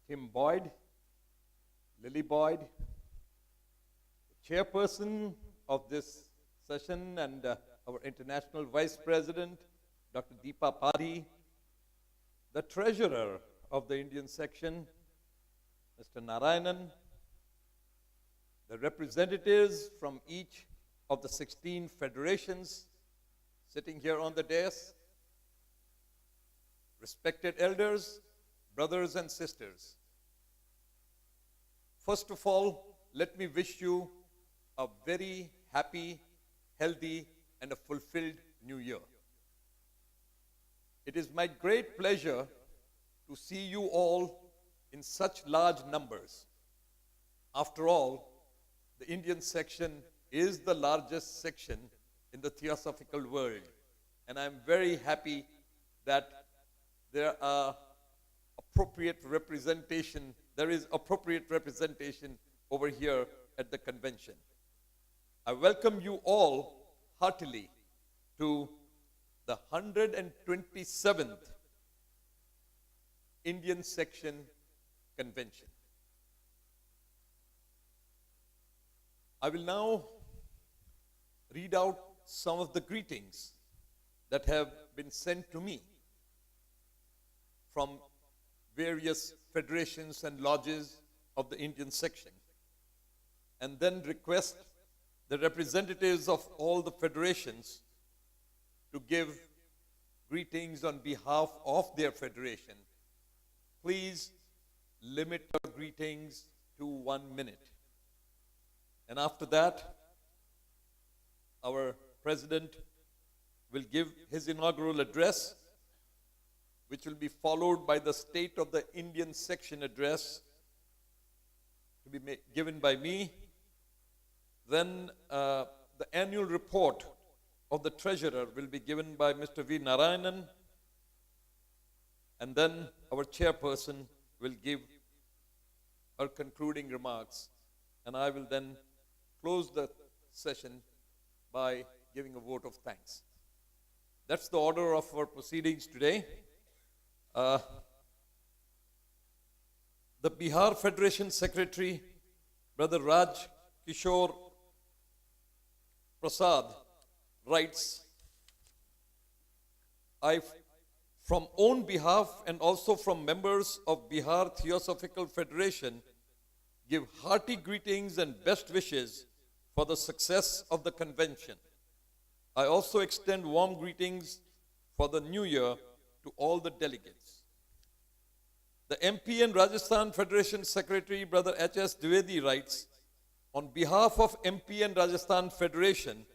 Kim Boyd, Lily Boyd, the chairperson of this session, and our international vice president, Dr. Deepa Padhi, the treasurer of the Indian section, Mr. Narayanan, the representatives from each of the 16 federations sitting here on the dais, respected elders, brothers and sisters. First of all, let me wish you a very happy, healthy, and a fulfilled new year. It is my great pleasure to see you all in such large numbers. After all, the Indian section is the largest section in the Theosophical world, and I'm very happy that there is appropriate representation over here at the convention. I welcome you all heartily to the 127th Indian Section Convention. I will now read out some of the greetings that have been sent to me from various federations and lodges of the Indian section, and then request the representatives of all the federations to give greetings on behalf of their federation. Please limit your greetings to 1 minute. And after that, our president will give his inaugural address, which will be followed by the State of the Indian Section address to be given by me. Then the annual report of the treasurer will be given by Mr. V. Narayanan, and then our chairperson will give her concluding remarks, and I will then close the session by giving a vote of thanks. That's the order of our proceedings today. The Bihar Federation Secretary, Brother Raj Kishore Prasad, writes, I, from own behalf and also from members of Bihar Theosophical Federation, give hearty greetings and best wishes for the success of the convention. I also extend warm greetings for the new year to all the delegates. The MP and Rajasthan Federation Secretary, Brother H.S. Dwivedi, writes, on behalf of MP and Rajasthan Federation,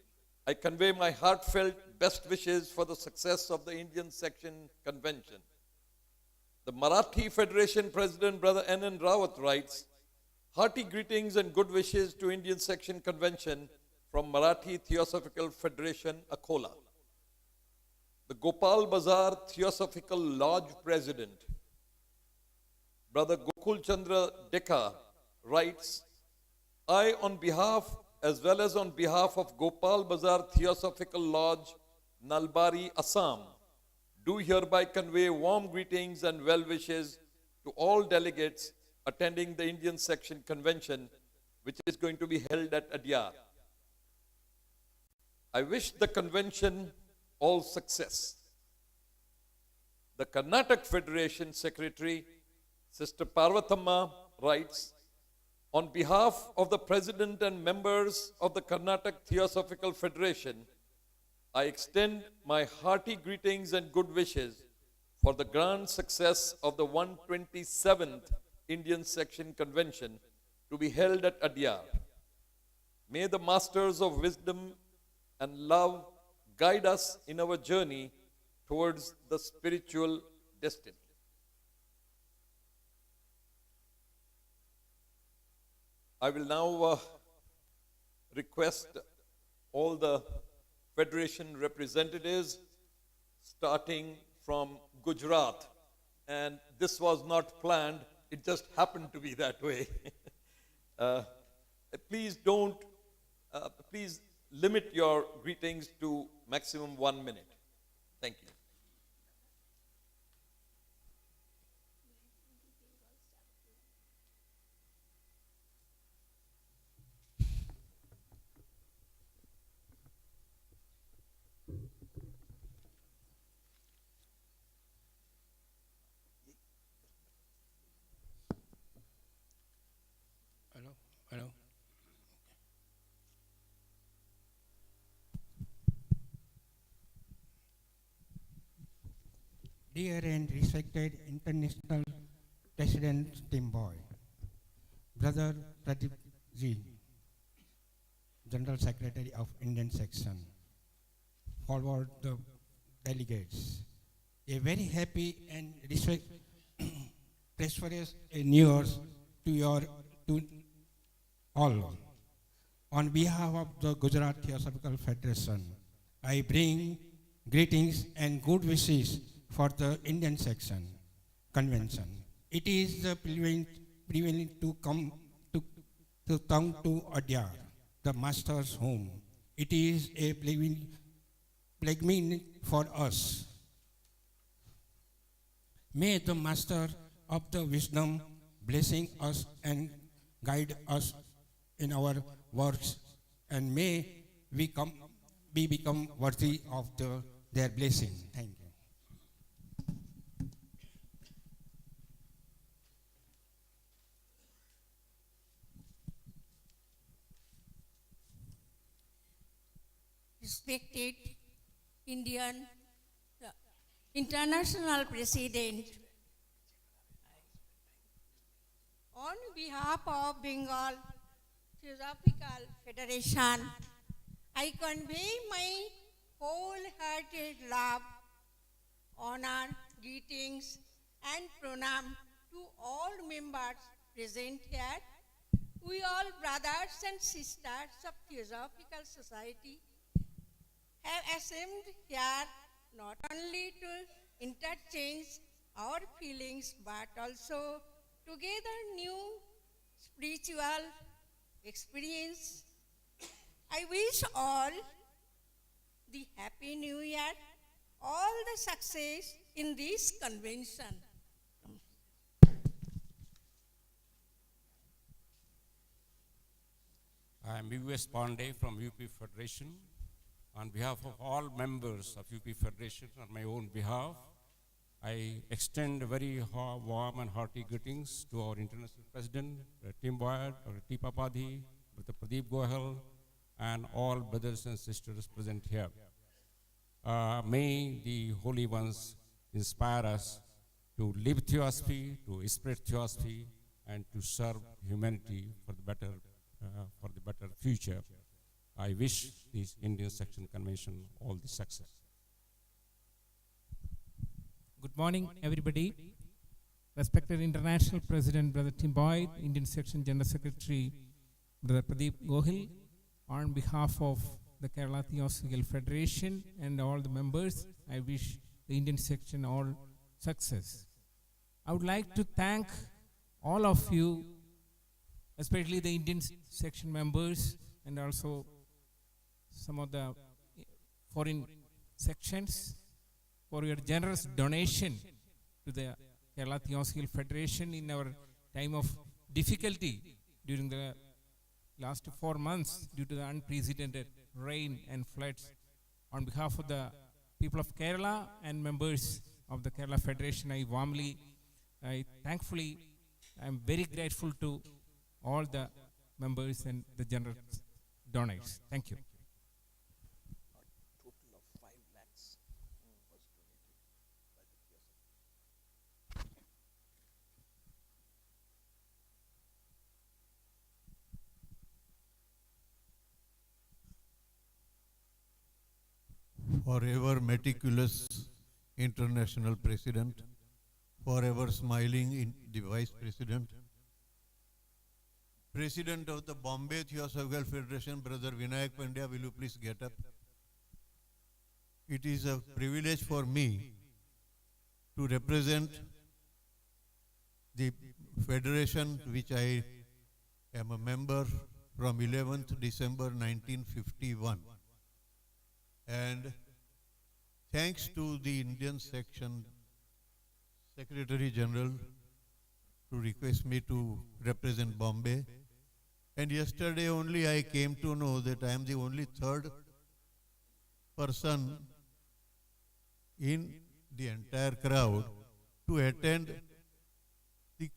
I convey my heartfelt best wishes for the success of the Indian Section Convention. The Marathi Federation President, Brother N.N. Rawat, writes, hearty greetings and good wishes to Indian Section Convention from Marathi Theosophical Federation, Akola. The Gopal Bazar Theosophical Lodge President, Brother Gokul Chandra Dekha, writes, I, on behalf as well as on behalf of Gopal Bazar Theosophical Lodge, Nalbari, Assam, do hereby convey warm greetings and well wishes to all delegates attending the Indian Section Convention, which is going to be held at Adyar. I wish the convention all success. The Karnataka Federation Secretary, Sister Parvathamma, writes, on behalf of the President and members of the Karnataka Theosophical Federation, I extend my hearty greetings and good wishes for the grand success of the 127th Indian Section Convention to be held at Adyar. May the Masters of Wisdom and Love guide us in our journey towards the spiritual destiny. I will now request all the Federation representatives, starting from Gujarat, and this was not planned, it just happened to be that way. Please limit your greetings to maximum 1 minute. Thank you. Dear and respected International President Tim Boy, Brother Pradeep Ji, General Secretary of Indian Section, forward the delegates, a very happy and prosperous New Year's to all. On behalf of the Gujarat Theosophical Federation, I bring greetings and good wishes for the Indian Section Convention. It is the privilege to come to Adyar, the Master's home. It is a pilgrimage for us. May the Master of the Wisdom blessing us and guide us in our works, and may we become worthy of their blessing. Thank you. Respected Indian International President, on behalf of Bengal Theosophical Federation, I convey my wholehearted love, honor, greetings, and pranam to all members present here. We all brothers and sisters of Theosophical Society have assembled here not only to interchange our feelings but also to gather new spiritual experience. I wish all the Happy New Year, all the success in this convention. I am U.S. Pandey from UP Federation. On behalf of all members of UP Federation, on my own behalf, I extend a very warm and hearty greetings to our International President, Tim Boyd, T. Papadhi, Dr. Pradeep Gohil, and all brothers and sisters present here. May the Holy Ones inspire us to live Theosophy, to spread Theosophy, and to serve humanity for the better future. I wish this Indian Section Convention all the success. Good morning, everybody. Respected International President, Brother Tim Boyd, Indian Section General Secretary, Brother Pradeep Gohil, on behalf of the Kerala Theosophical Federation and all the members, I wish the Indian Section all success. I would like to thank all of you, especially the Indian Section members and also some of the foreign sections, for your generous donation to the Kerala Theosophical Federation in our time of difficulty during the last 4 months due to the unprecedented rain and floods. On behalf of the people of Kerala and members of the Kerala Federation, I am very grateful to all the members and the generous donors. Thank you. Forever meticulous International President, forever smiling the Vice President, President of the Bombay Theosophical Federation, Brother Vinayak Pandya, will you please get up? It is a privilege for me to represent the federation which I am a member from 11th December 1951. And thanks to the Indian Section Secretary General to request me to represent Bombay. And yesterday only I came to know that I am the only third person in the entire crowd to attend the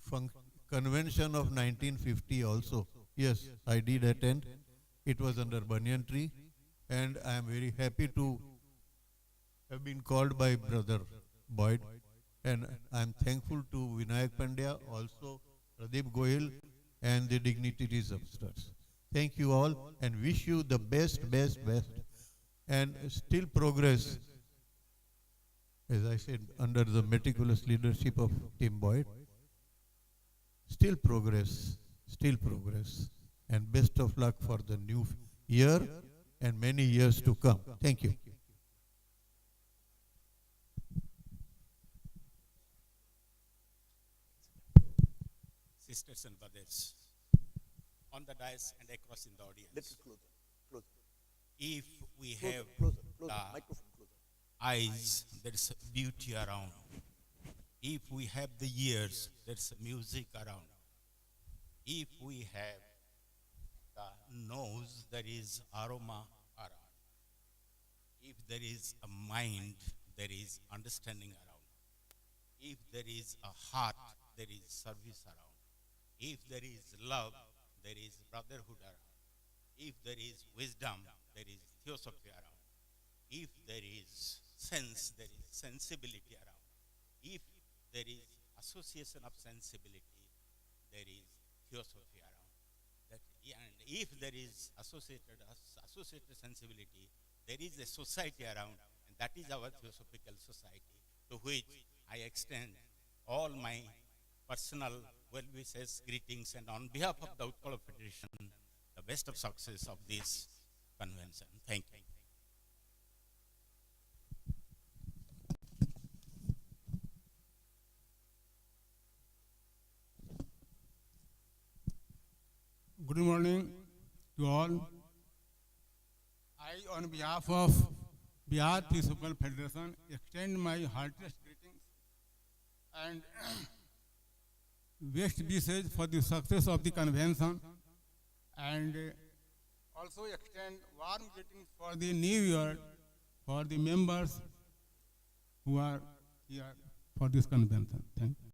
convention of 1950 also. Yes, I did attend. It was under banyan tree. And I am very happy to have been called by Brother Boyd And I'm thankful to Vinayak Pandya, also Pradeep Gohil, and the dignitaries upstairs. Thank you all and wish you the best, best, best. And still progress, as I said, under the meticulous leadership of Tim Boyd. Still progress, and best of luck for the new year and many years to come. Thank you. Sisters and brothers, on the dais and across in the audience, Little closer. if we Closer, have closer. the Microphone closer. eyes, there is beauty around. If we have the ears, there is music around. If we have the nose, there is aroma around. If there is a mind, there is understanding around. If there is a heart, there is service around. If there is love, there is brotherhood around. If there is wisdom, there is theosophy around. If there is sense, there is sensibility around. If there is association of sensibility, there is theosophy around. And if there is associated sensibility, there is a society around, and that is our Theosophical society, to which I extend all my personal well wishes, greetings, and on behalf of the Untitled Federation, the best of success of this convention. Thank you. Good morning to all. I, on behalf of Bihar Theosophical Federation, extend my heartiest greetings and best wishes for the success of the convention, and also extend warm greetings for the new year for the members who are here for this convention. Thank you.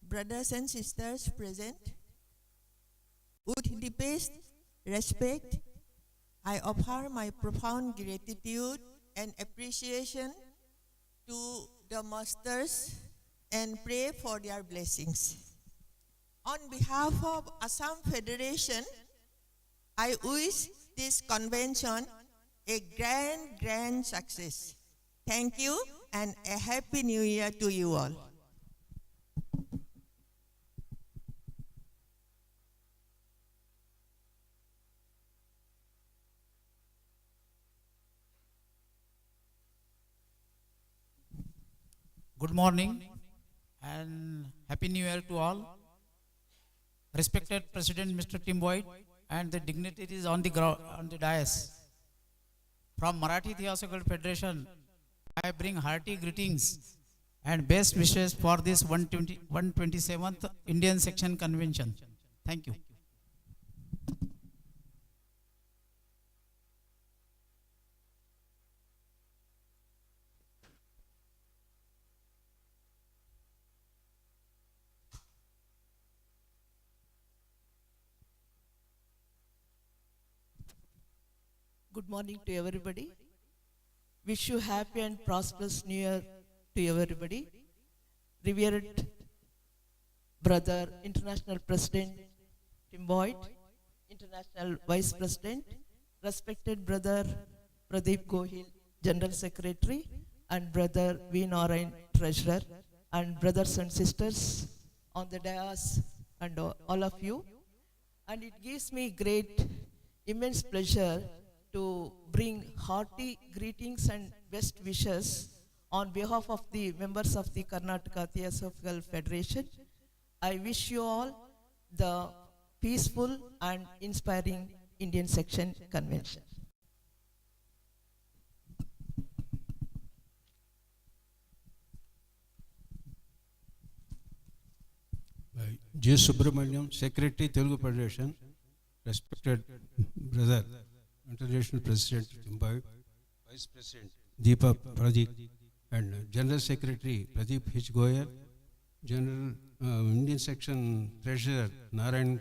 Brothers and sisters present, with deepest respect, I offer my profound gratitude and appreciation to the masters and pray for their blessings. On behalf of Assam Federation, I wish this convention a grand success. Thank you and a happy new year to you all. Good morning and Happy New Year to all. Respected President Mr. Tim Boyd and the dignitaries on the dais. From Marathi Theosophical Federation, I bring hearty greetings and best wishes for this 127th Indian Section Convention. Thank you. Good morning to everybody. Wish you happy and prosperous New Year to everybody. Revered Brother International President Tim Boyd, International Vice President, respected Brother Pradeep Gohil, General Secretary, and Brother V. Narayan, Treasurer, and brothers and sisters on the dais, and all of you. And it gives me great, immense pleasure to bring hearty greetings and best wishes on behalf of the members of the Karnataka Theosophical Federation. I wish you all the peaceful and inspiring Indian Section Convention. J. Subramaniam, Secretary, Telugu Federation, respected brother, International President Bombay, Vice President Deepak Pradeep, and General Secretary Pradeep H. Gohil, General Indian Section Treasurer Narayan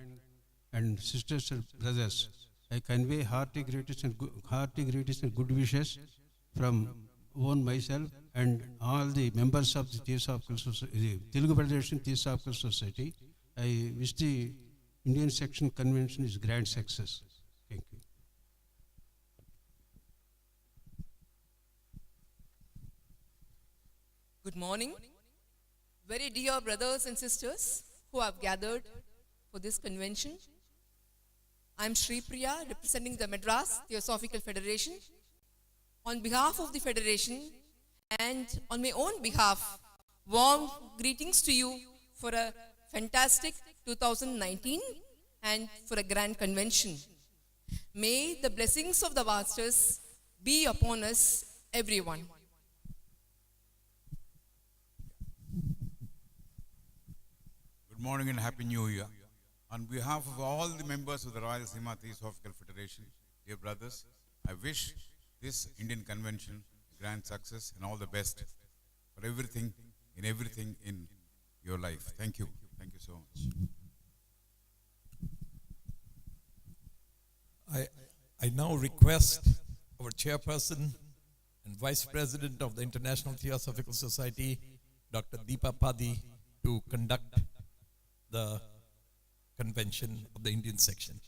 and sisters and brothers, I convey hearty greetings and good wishes from own myself and all the members of the Theosophical Society, Telugu Federation Theosophical Society. I wish the Indian Section Convention is grand success. Thank you. Good morning. Very dear brothers and sisters who have gathered for this convention. I'm Sri Priya, representing the Madras Theosophical Federation. On behalf of the Federation and on my own behalf, warm greetings to you for a fantastic 2019 and for a grand convention. May the blessings of the Masters be upon us, everyone. Good morning and Happy New Year. On behalf of all the members of the Royal Sima Theosophical Federation, dear brothers, I wish this Indian convention grand success and all the best for everything in your life. Thank you. Thank you so much. I now request our chairperson and vice president of the International Theosophical Society, Dr. Deepa Padi, to conduct the convention of the Indian section.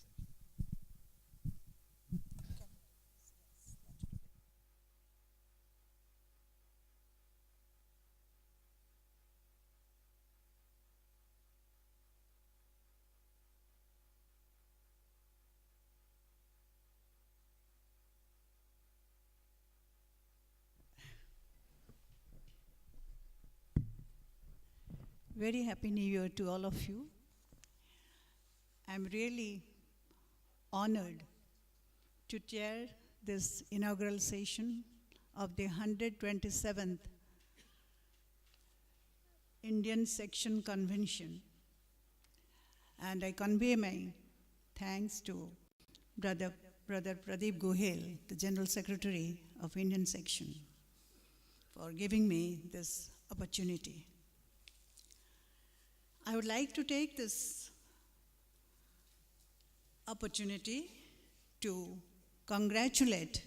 Very Happy New Year to all of you. I'm really honored to chair this inaugural session of the 127th Indian Section Convention. And I convey my thanks to Brother Pradeep Gohil, the General Secretary of Indian Section, for giving me this opportunity. I would like to take this opportunity to congratulate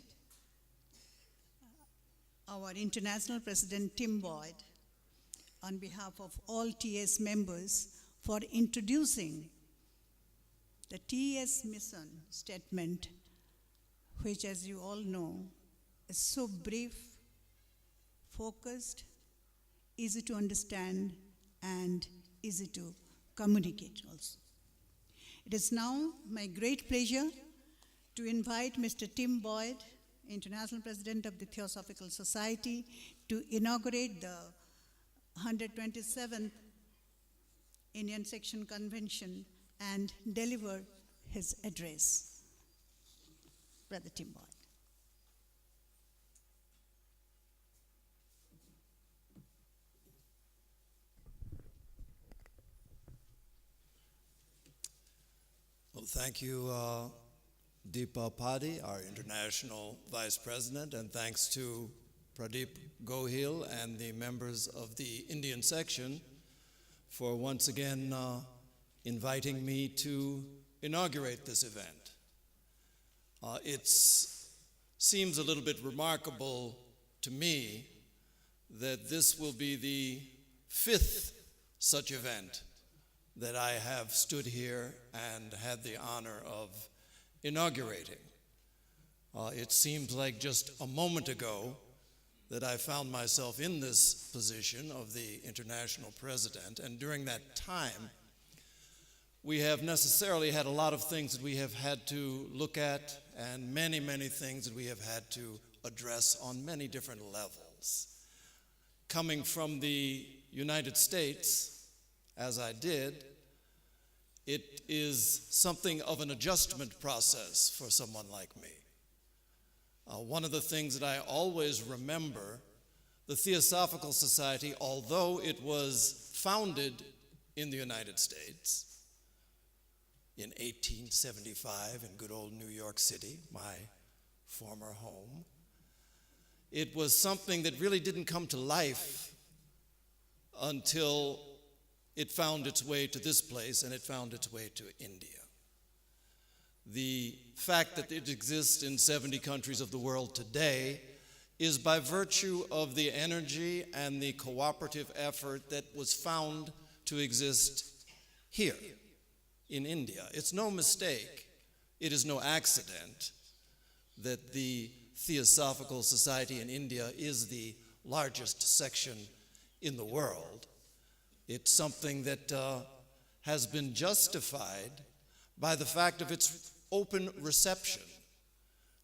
our International President Tim Boyd on behalf of all TS members for introducing the TS mission statement, which, as you all know, is so brief, focused, easy to understand, and easy to communicate also. It is now my great pleasure to invite Mr. Tim Boyd, International President of the Theosophical Society, to inaugurate the 127th Indian Section Convention and deliver his address. Brother Tim Boyd. Well, thank you, Deepa Padi, our International Vice President, and thanks to Pradeep Gohil and the members of the Indian Section for once again inviting me to inaugurate this event. It seems a little bit remarkable to me that this will be the 5th such event that I have stood here and had the honor of inaugurating. It seems like just a moment ago that I found myself in this position of the international president, and during that time, we have necessarily had a lot of things that we have had to look at and many, many things that we have had to address on many different levels. Coming from the United States, as I did, it is something of an adjustment process for someone like me. One of the things that I always remember, the Theosophical Society, although it was founded in the United States in 1875 in good old New York City, my former home, it was something that really didn't come to life until it found its way to this place and it found its way to India. The fact that it exists in 70 countries of the world today is by virtue of the energy and the cooperative effort that was found to exist here in India. It's no mistake, it is no accident that the Theosophical Society in India is the largest section in the world. It's something that has been justified by the fact of its open reception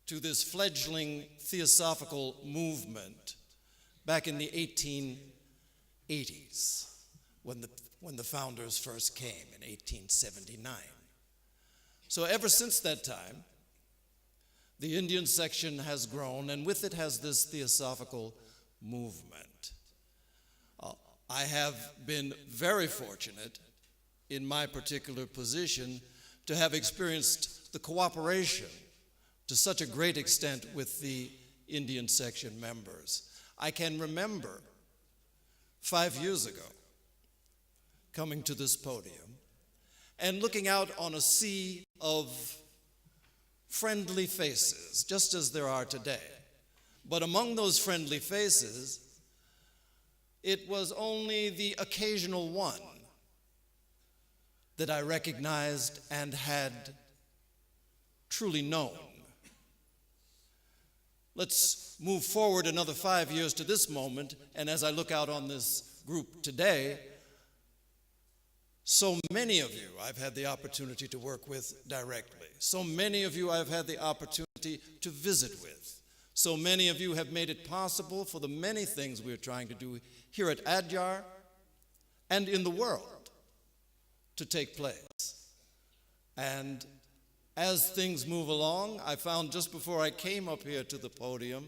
to this fledgling theosophical movement back in the 1880s when the founders first came in 1879. So ever since that time, the Indian section has grown, and with it has this theosophical movement. I have been very fortunate in my particular position to have experienced the cooperation to such a great extent with the Indian section members. I can remember 5 years ago coming to this podium and looking out on a sea of friendly faces, just as there are today. But among those friendly faces, it was only the occasional one that I recognized and had truly known. Let's move forward another 5 years to this moment, and as I look out on this group today, so many of you I've had the opportunity to work with directly. So many of you I've had the opportunity to visit with. So many of you have made it possible for the many things we're trying to do here at Adyar and in the world to take place. And as things move along, I found just before I came up here to the podium,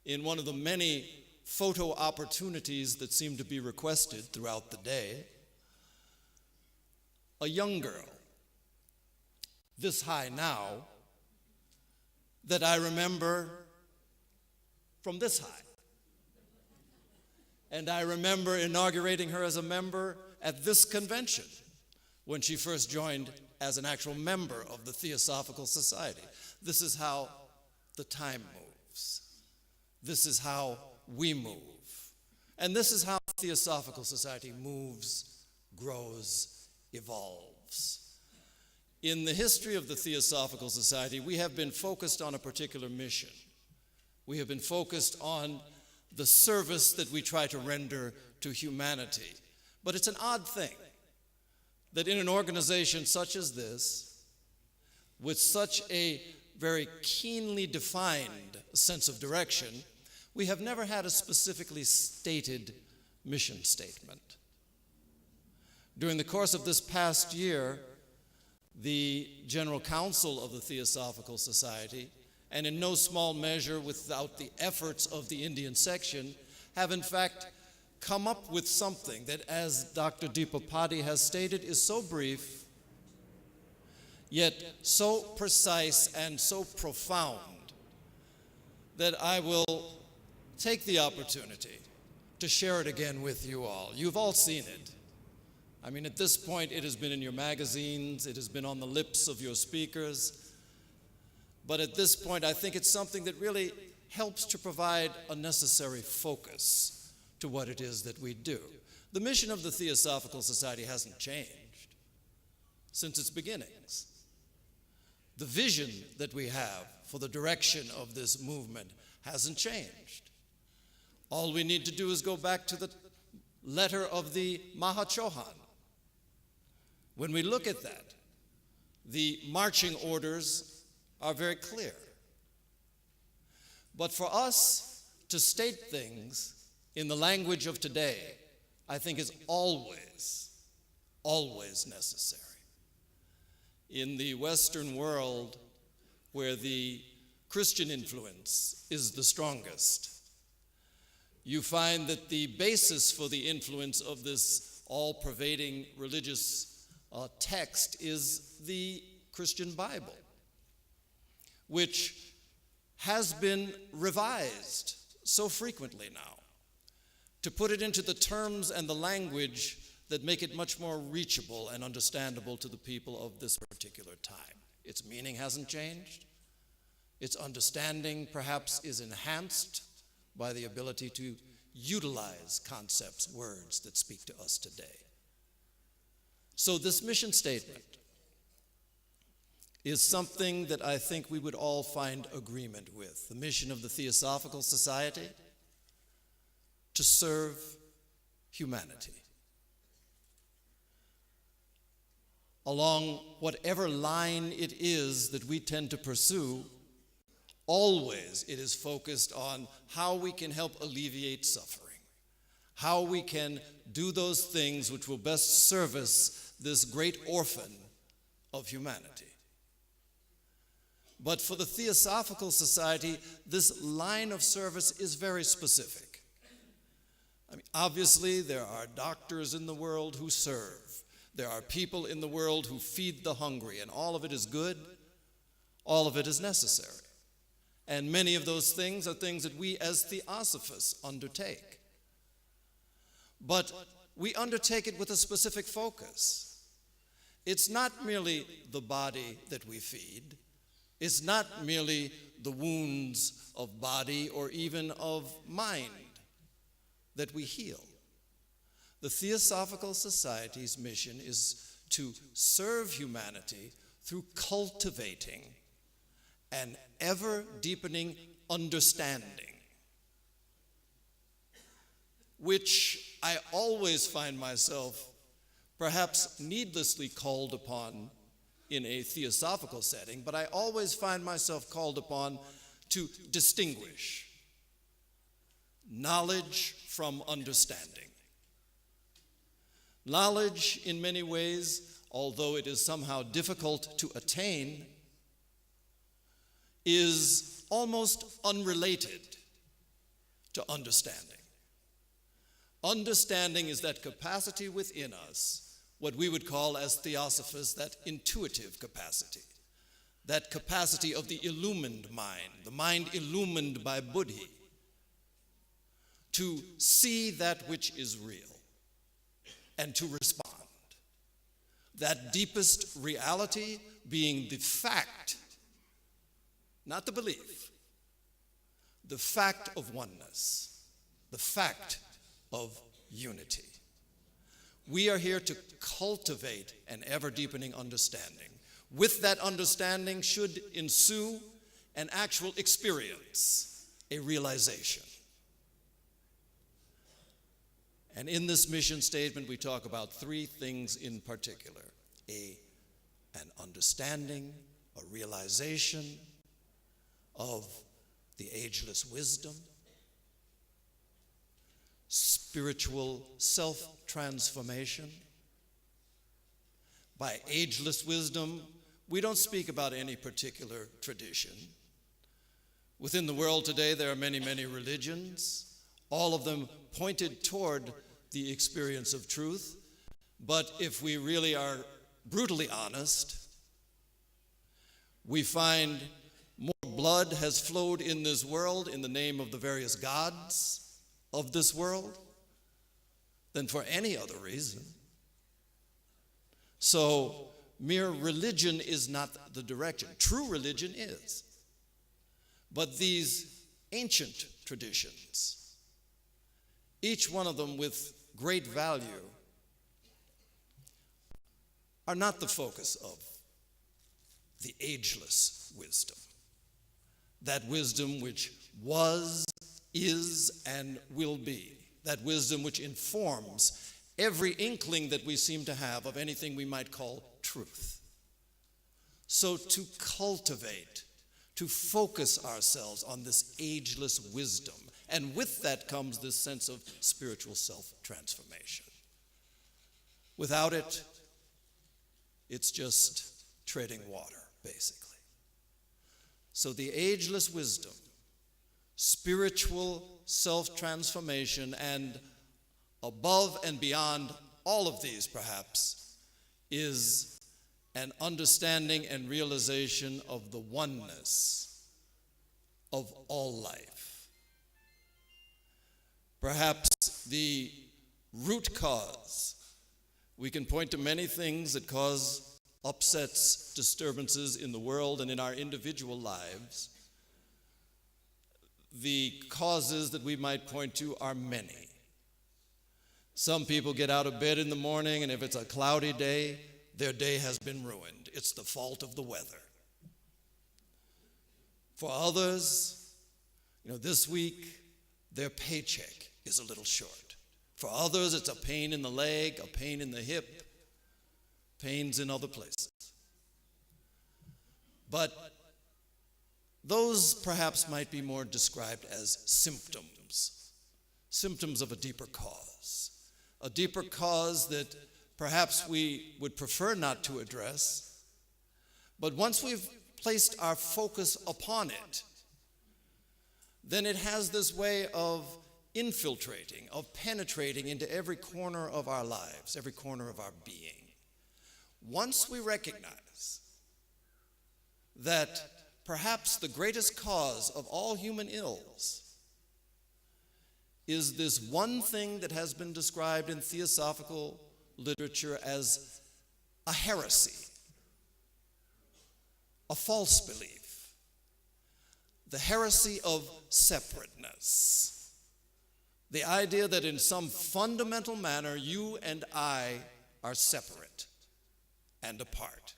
in one of the many photo opportunities that seem to be requested throughout the day, a young girl, this high now, that I remember from this high. And I remember inaugurating her as a member at this convention when she first joined as an actual member of the Theosophical Society. This is how the time moves. This is how we move. And this is how the Theosophical Society moves, grows, evolves. In the history of the Theosophical Society, we have been focused on a particular mission. We have been focused on the service that we try to render to humanity. But it's an odd thing that in an organization such as this, with such a very keenly defined sense of direction, we have never had a specifically stated mission statement. During the course of this past year, the General Council of the Theosophical Society, and in no small measure without the efforts of the Indian section, have in fact come up with something that, as Dr. Deepapadi has stated, is so brief, yet so precise and so profound that I will take the opportunity to share it again with you all. You've all seen it. I mean, at this point, it has been in your magazines, it has been on the lips of your speakers, but at this point, I think it's something that really helps to provide a necessary focus to what it is that we do. The mission of the Theosophical Society hasn't changed since its beginnings. The vision that we have for the direction of this movement hasn't changed. All we need to do is go back to the letter of the Mahachohan. When we look at that, the marching orders are very clear. But for us to state things in the language of today, I think is always necessary. In the Western world, where the Christian influence is the strongest, you find that the basis for the influence of this all-pervading religious text is the Christian Bible, which has been revised so frequently now to put it into the terms and the language that make it much more reachable and understandable to the people of this particular time. Its meaning hasn't changed. Its understanding perhaps is enhanced by the ability to utilize concepts, words that speak to us today. So this mission statement is something that I think we would all find agreement with. The mission of the Theosophical Society: to serve humanity. Along whatever line it is that we tend to pursue, always it is focused on how we can help alleviate suffering, how we can do those things which will best service this great orphan of humanity. But for the Theosophical Society, this line of service is very specific. I mean, obviously, there are doctors in the world who serve. There are people in the world who feed the hungry, and all of it is good, all of it is necessary. And many of those things are things that we as Theosophists undertake. But we undertake it with a specific focus. It's not merely the body that we feed. It's not merely the wounds of body or even of mind that we heal. The Theosophical Society's mission is to serve humanity through cultivating an ever-deepening understanding, which I always find myself perhaps needlessly called upon in a theosophical setting, but I always find myself called upon to distinguish knowledge from understanding. Knowledge, in many ways, although it is somehow difficult to attain, is almost unrelated to understanding. Understanding is that capacity within us, what we would call as Theosophists, that intuitive capacity, that capacity of the illumined mind, the mind illumined by Buddhi, to see that which is real and to respond. That deepest reality being the fact, not the belief, the fact of oneness, the fact of unity. We are here to cultivate an ever-deepening understanding. With that understanding should ensue an actual experience, a realization. And in this mission statement, we talk about three things in particular: an understanding, a realization of the ageless wisdom, spiritual self-transformation. By ageless wisdom, we don't speak about any particular tradition. Within the world today, there are many, many religions, all of them pointed toward the experience of truth. But if we really are brutally honest, we find more blood has flowed in this world in the name of the various gods of this world than for any other reason. So mere religion is not the direction. True religion is. But these ancient traditions, each one of them with great value, are not the focus of the ageless wisdom. That wisdom which was, is, and will be. That wisdom which informs every inkling that we seem to have of anything we might call truth. So to cultivate, to focus ourselves on this ageless wisdom, and with that comes this sense of spiritual self-transformation. Without it, it's just treading water, basically. So the ageless wisdom, spiritual self-transformation, and above and beyond all of these, perhaps, is an understanding and realization of the oneness of all life. Perhaps the root cause We can point to many things that cause upsets, disturbances in the world and in our individual lives. The causes that we might point to are many. Some people get out of bed in the morning, and if it's a cloudy day, their day has been ruined. It's the fault of the weather. For others, this week, their paycheck is a little short. For others, it's a pain in the leg, a pain in the hip, pains in other places. But those perhaps might be more described as symptoms of a deeper cause that perhaps we would prefer not to address. But once we've placed our focus upon it, then it has this way of infiltrating, of penetrating into every corner of our lives, every corner of our being. Once we recognize that perhaps the greatest cause of all human ills is this one thing that has been described in theosophical literature as a heresy, a false belief, the heresy of separateness, the idea that in some fundamental manner you and I are separate and apart.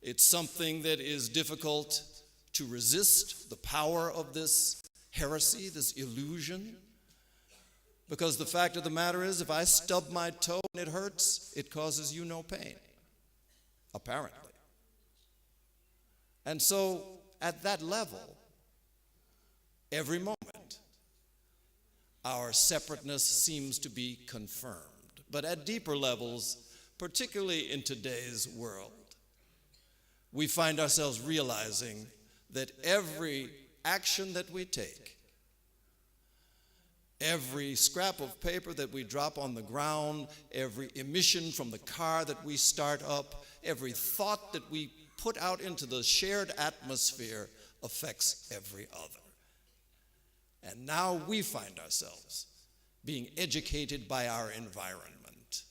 It's something that is difficult to resist, the power of this heresy, this illusion, because the fact of the matter is, if I stub my toe and it hurts, it causes you no pain, apparently. And so, at that level, every moment, our separateness seems to be confirmed. But at deeper levels, particularly in today's world, we find ourselves realizing that every action that we take, every scrap of paper that we drop on the ground, every emission from the car that we start up, every thought that we put out into the shared atmosphere affects every other. And now we find ourselves being educated by our environment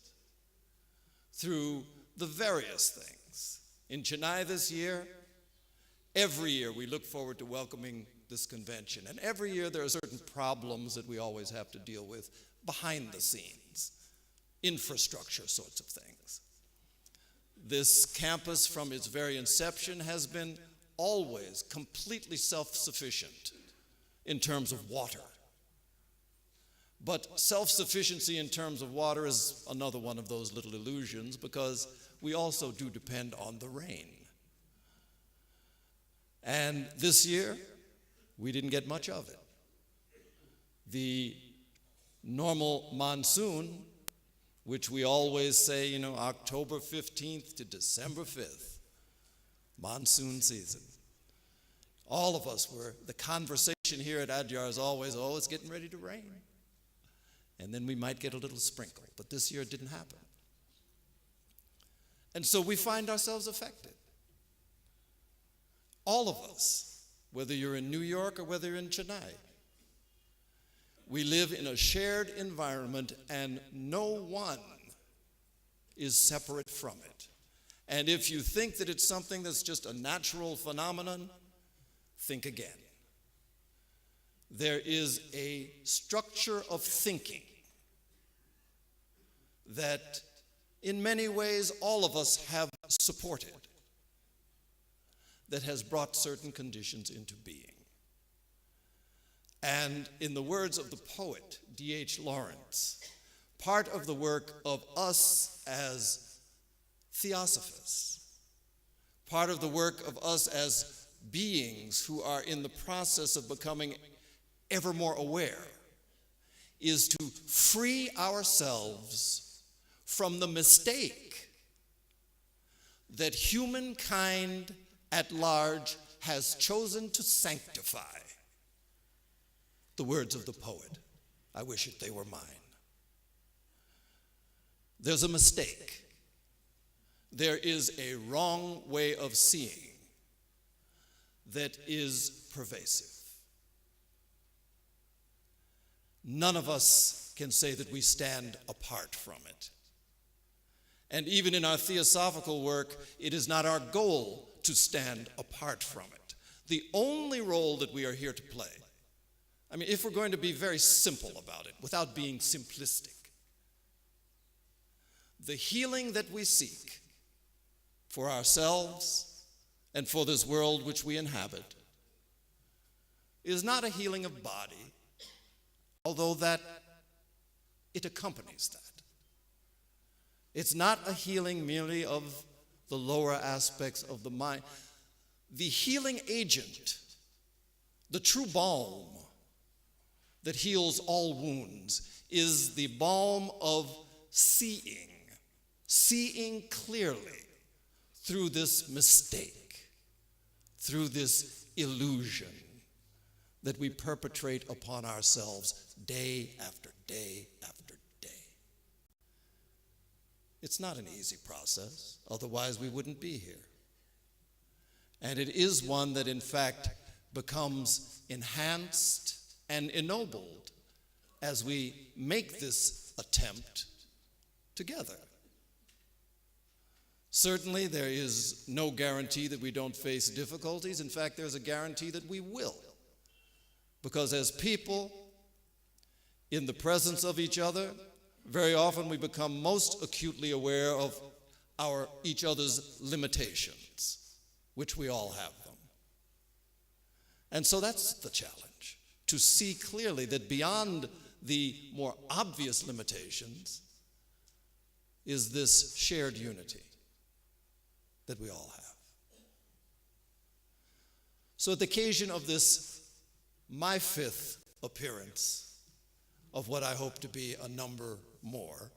through the various things. In Chennai this year, every year we look forward to welcoming this convention. And every year there are certain problems that we always have to deal with behind the scenes, infrastructure sorts of things. This campus from its very inception has been always completely self-sufficient in terms of water. But self-sufficiency in terms of water is another one of those little illusions, because we also do depend on the rain. And this year, we didn't get much of it. The normal monsoon, which we always say, October 15th to December 5th, monsoon season. All of us the conversation here at Adyar is always, it's getting ready to rain. And then we might get a little sprinkle, but this year it didn't happen. And so we find ourselves affected. All of us, whether you're in New York or whether you're in Chennai. We live in a shared environment, and no one is separate from it. And if you think that it's something that's just a natural phenomenon, think again. There is a structure of thinking that in many ways all of us have supported, that has brought certain conditions into being. And in the words of the poet D.H. Lawrence, part of the work of us as Theosophists, part of the work of us as beings who are in the process of becoming ever more aware, is to free ourselves from the mistake that humankind at large has chosen to sanctify. The words of the poet, I wish it they were mine. There's a mistake. There is a wrong way of seeing that is pervasive. None of us can say that we stand apart from it. And even in our theosophical work, it is not our goal to stand apart from it. The only role that we are here to play, I mean, if we're going to be very simple about it, without being simplistic, the healing that we seek for ourselves and for this world which we inhabit is not a healing of body, although that it accompanies that. It's not a healing merely of the lower aspects of the mind. The healing agent, the true balm that heals all wounds, is the balm of seeing clearly through this mistake, through this illusion that we perpetrate upon ourselves day after day after day. It's not an easy process, otherwise we wouldn't be here. And it is one that in fact becomes enhanced and ennobled as we make this attempt together. Certainly there is no guarantee that we don't face difficulties. In fact, there's a guarantee that we will. Because as people, in the presence of each other, very often we become most acutely aware of each other's limitations, which we all have them. And so that's the challenge, to see clearly that beyond the more obvious limitations is this shared unity that we all have. So at the occasion of this, my 5th appearance of what I hope to be a number more,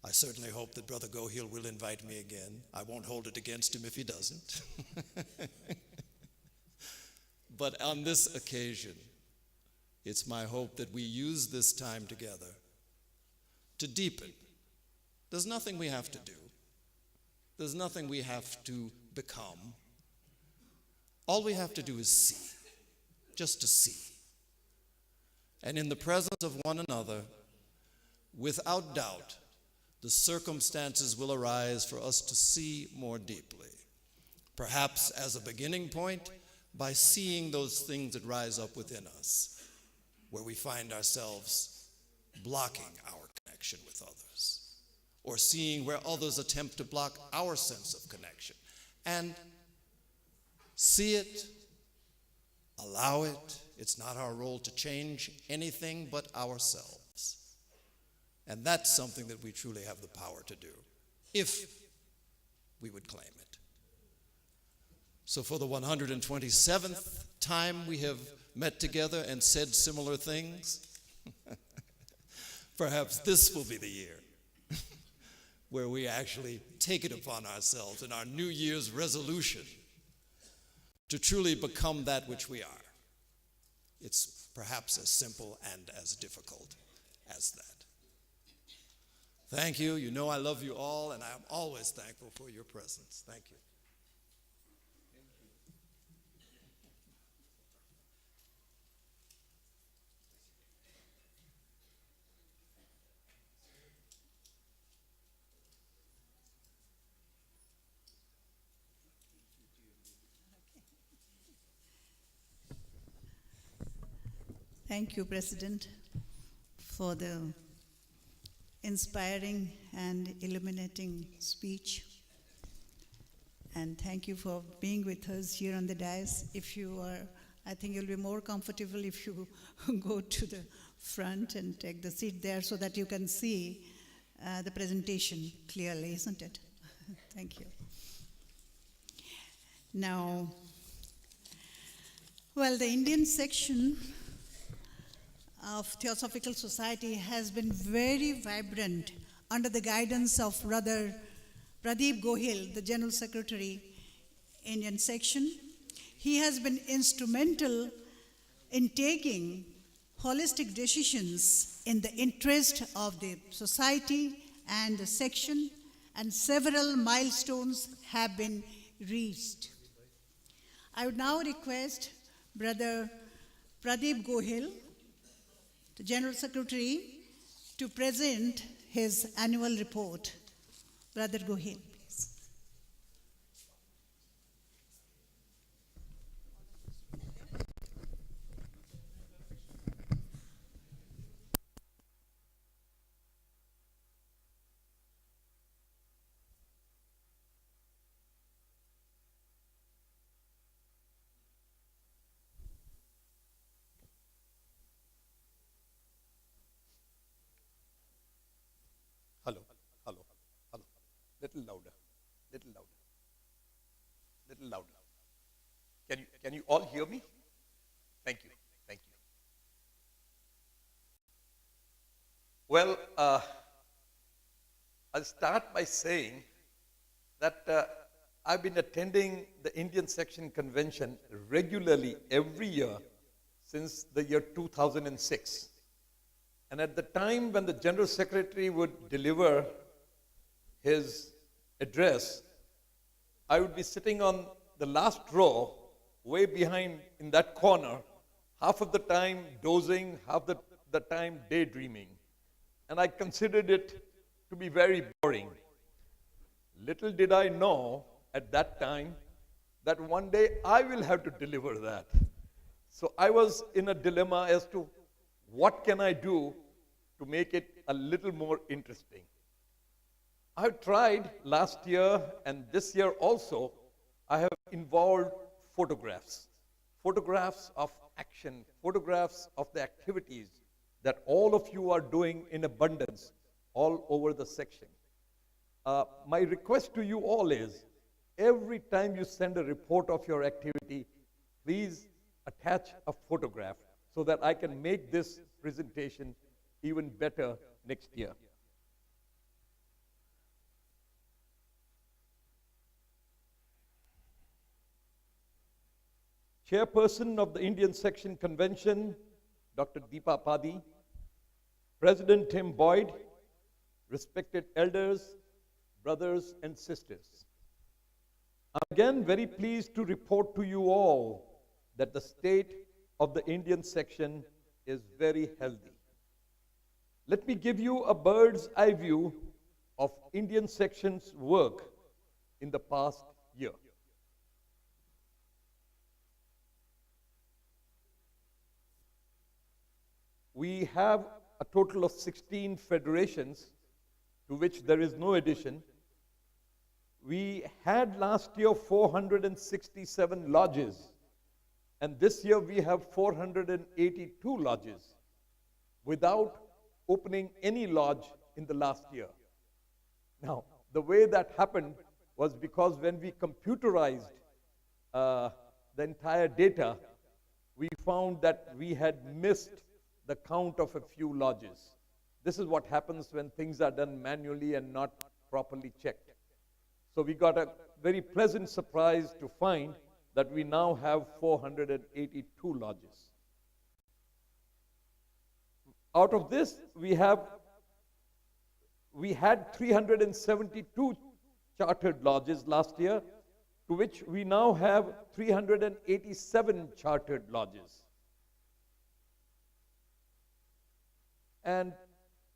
I certainly hope that Brother Gohil will invite me again. I won't hold it against him if he doesn't. But on this occasion, it's my hope that we use this time together to deepen. There's nothing we have to do. There's nothing we have to become. All we have to do is see, just to see. And in the presence of one another, without doubt, the circumstances will arise for us to see more deeply. Perhaps as a beginning point, by seeing those things that rise up within us, where we find ourselves blocking our connection with others, or seeing where others attempt to block our sense of connection. And see it, allow it. It's not our role to change anything but ourselves. And that's something that we truly have the power to do, if we would claim it. So for the 127th time we have met together and said similar things, perhaps this will be the year where we actually take it upon ourselves in our New Year's resolution to truly become that which we are. It's perhaps as simple and as difficult as that. Thank you. You know I love you all, and I am always thankful for your presence. Thank you. Thank you, President, for the inspiring and illuminating speech. And thank you for being with us here on the dais. If you are, I think you'll be more comfortable if you go to the front and take the seat there so that you can see the presentation clearly, isn't it? Thank you. Now, well, the Indian section of Theosophical Society has been very vibrant under the guidance of Brother Pradeep Gohil, the General Secretary, Indian section. He has been instrumental in taking holistic decisions in the interest of the society and the section, and several milestones have been reached. I would now request Brother Pradeep Gohil, the General Secretary, to present his annual report Brother Gohil, please. Hello, hello, hello. Little louder, little louder, little louder. Can you all hear me? Thank you, thank you. Well, I'll start by saying that I've been attending the Indian Section Convention regularly every year since the year 2006. And at the time when the General Secretary would deliver his address, I would be sitting on the last row, way behind in that corner, half of the time dozing, half the time daydreaming. And I considered it to be very boring. Little did I know at that time that one day I will have to deliver that. So I was in a dilemma as to what can I do to make it a little more interesting. I've tried last year and this year also, I have involved photographs. Photographs of action, photographs of the activities that all of you are doing in abundance all over the section. My request to you all is, every time you send a report of your activity, please attach a photograph so that I can make this presentation even better next year. Chairperson of the Indian Section Convention, Dr. Deepa Padi, President Tim Boyd, respected elders, brothers and sisters. I'm again very pleased to report to you all that the state of the Indian section is very healthy. Let me give you a bird's eye view of Indian section's work in the past year. We have a total of 16 federations to which there is no addition. We had last year 467 lodges, and this year we have 482 lodges without opening any lodge in the last year. Now, the way that happened was because when we computerized the entire data, we found that we had missed the count of a few lodges. This is what happens when things are done manually and not properly checked. So we got a very pleasant surprise to find that we now have 482 lodges. Out of this, we had 372 chartered lodges last year, to which we now have 387 chartered lodges. And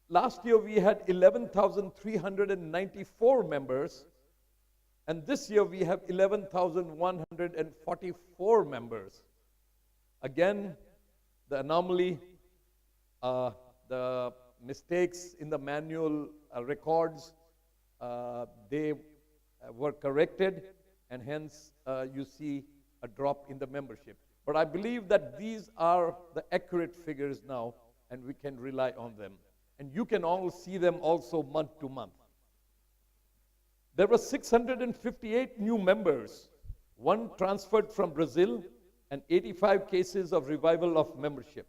last year we had 11,394 members, and this year we have 11,144 members. Again, the anomaly, the mistakes in the manual records, they were corrected, and hence you see a drop in the membership. But I believe that these are the accurate figures now, and we can rely on them. And you can all see them also month to month. There were 658 new members, one transferred from Brazil, and 85 cases of revival of membership.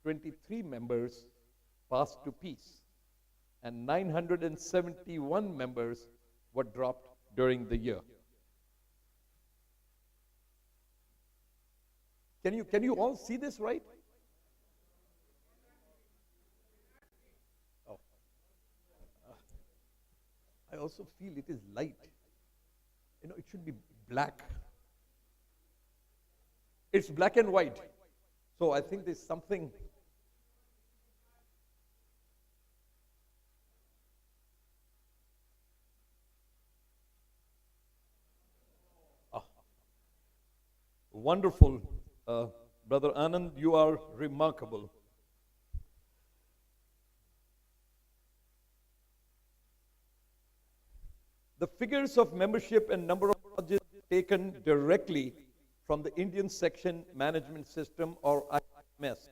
23 members passed to peace, and 971 members were dropped during the year. Can you all see this, right? Oh. I also feel it is light. You know, it should be black. It's black and white. So I think there's something. wonderful. Brother Anand, you are remarkable. The figures of membership and number of lodges taken directly from the Indian Section Management System, or IMS.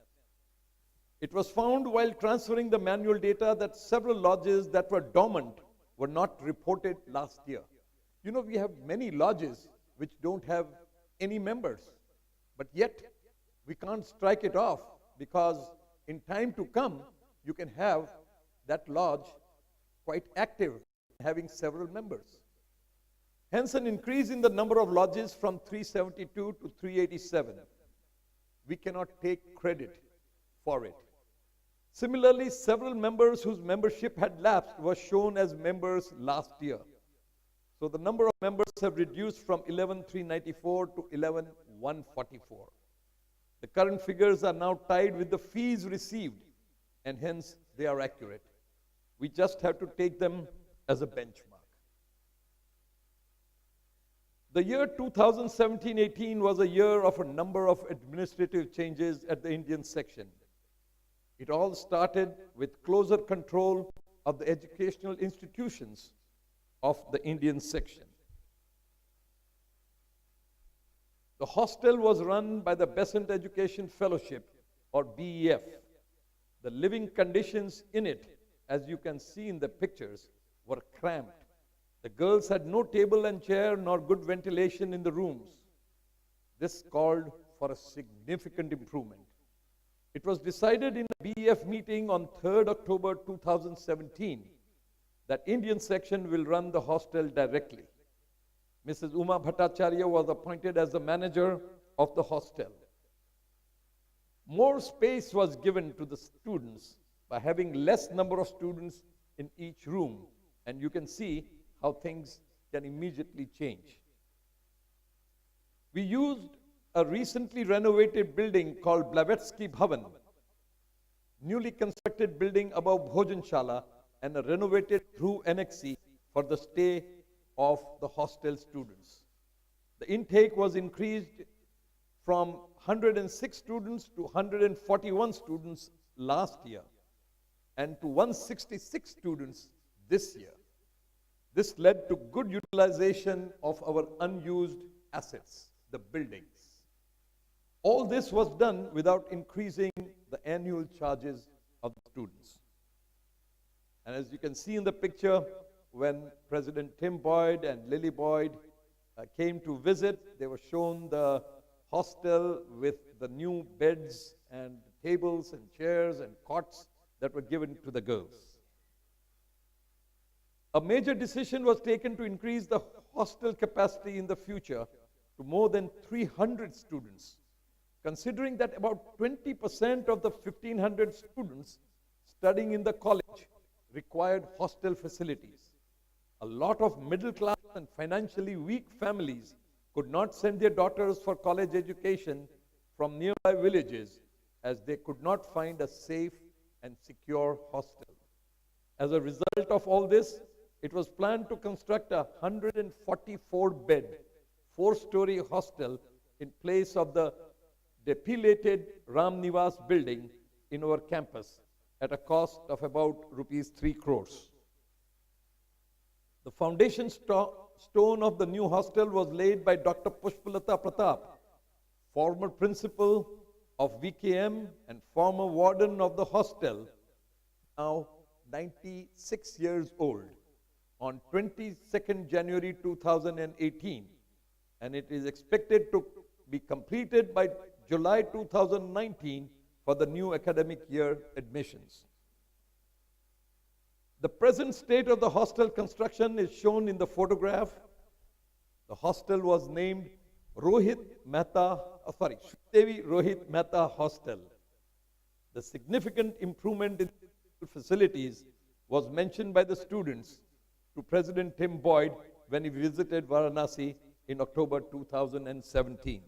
It was found while transferring the manual data that several lodges that were dormant were not reported last year. You know, we have many lodges which don't have any members, but yet we can't strike it off, because in time to come, you can have that lodge quite active, having several members. Hence, an increase in the number of lodges from 372 to 387. We cannot take credit for it. Similarly, several members whose membership had lapsed were shown as members last year. So the number of members have reduced from 11,394 to 11,144. The current figures are now tied with the fees received, and hence they are accurate. We just have to take them as a benchmark. The year 2017-18 was a year of a number of administrative changes at the Indian section. It all started with closer control of the educational institutions of the Indian section. The hostel was run by the Besant Education Fellowship, or BEF. The living conditions in it, as you can see in the pictures, were cramped. The girls had no table and chair nor good ventilation in the rooms. This called for a significant improvement. It was decided in a BEF meeting on 3rd October 2017 that Indian section will run the hostel directly. Mrs. Uma Bhattacharya was appointed as the manager of the hostel. More space was given to the students by having less number of students in each room, and you can see how things can immediately change. We used a recently renovated building called Blavetsky Bhavan, newly constructed building above Bhojanshala, and a renovated through annexi for the stay of the hostel students. The intake was increased from 106 students to 141 students last year, and to 166 students this year. This led to good utilization of our unused assets, the buildings. All this was done without increasing the annual charges of the students. And as you can see in the picture, when President Tim Boyd and Lily Boyd came to visit, they were shown the hostel with the new beds and tables and chairs and cots that were given to the girls. A major decision was taken to increase the hostel capacity in the future to more than 300 students, considering that about 20% of the 1,500 students studying in the college required hostel facilities. A lot of middle class and financially weak families could not send their daughters for college education from nearby villages, as they could not find a safe and secure hostel. As a result of all this, it was planned to construct a 144-bed, 4-story hostel in place of the depilated Ram Nivas building in our campus at a cost of about rupees 3 crores. The foundation stone of the new hostel was laid by Dr. Pushpalata Pratap, former principal of VKM and former warden of the hostel, now 96 years old, on 22nd January 2018, and it is expected to be completed by July 2019 for the new academic year admissions. The present state of the hostel construction is shown in the photograph. The hostel was named Sridevi Rohit Mehta Hostel. The significant improvement in facilities was mentioned by the students to President Tim Boyd when he visited Varanasi in October 2017.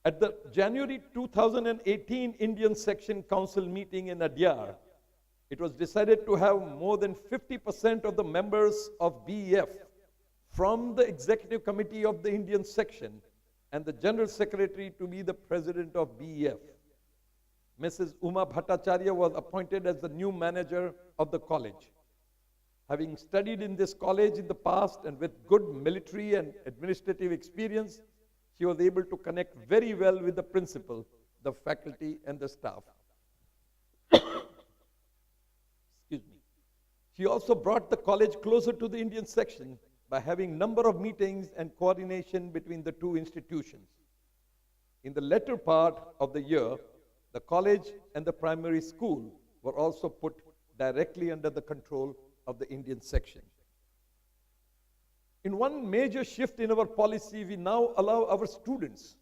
At the January 2018 Indian Section Council meeting in Adyar, it was decided to have more than 50% of the members of BEF from the executive committee of the Indian section and the general secretary to be the president of BEF. Mrs. Uma Bhattacharya was appointed as the new manager of the college. Having studied in this college in the past and with good military and administrative experience, she was able to connect very well with the principal, the faculty, and the staff. Excuse me. She also brought the college closer to the Indian section by having number of meetings and coordination between the two institutions. In the latter part of the year, the college and the primary school were also put directly under the control of the Indian section. In one major shift in our policy, we now allow our students,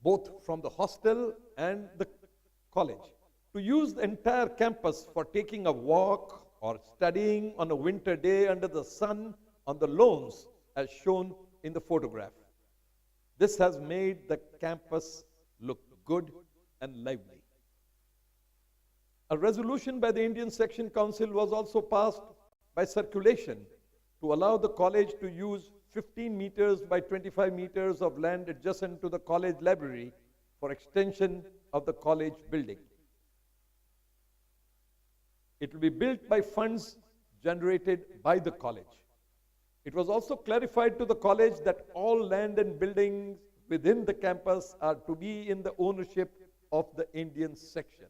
both from the hostel and the college, to use the entire campus for taking a walk or studying on a winter day under the sun on the lawns as shown in the photograph. This has made the campus look good and lively. A resolution by the Indian Section Council was also passed by circulation to allow the college to use 15 meters by 25 meters of land adjacent to the college library for extension of the college building. It will be built by funds generated by the college. It was also clarified to the college that all land and buildings within the campus are to be in the ownership of the Indian section.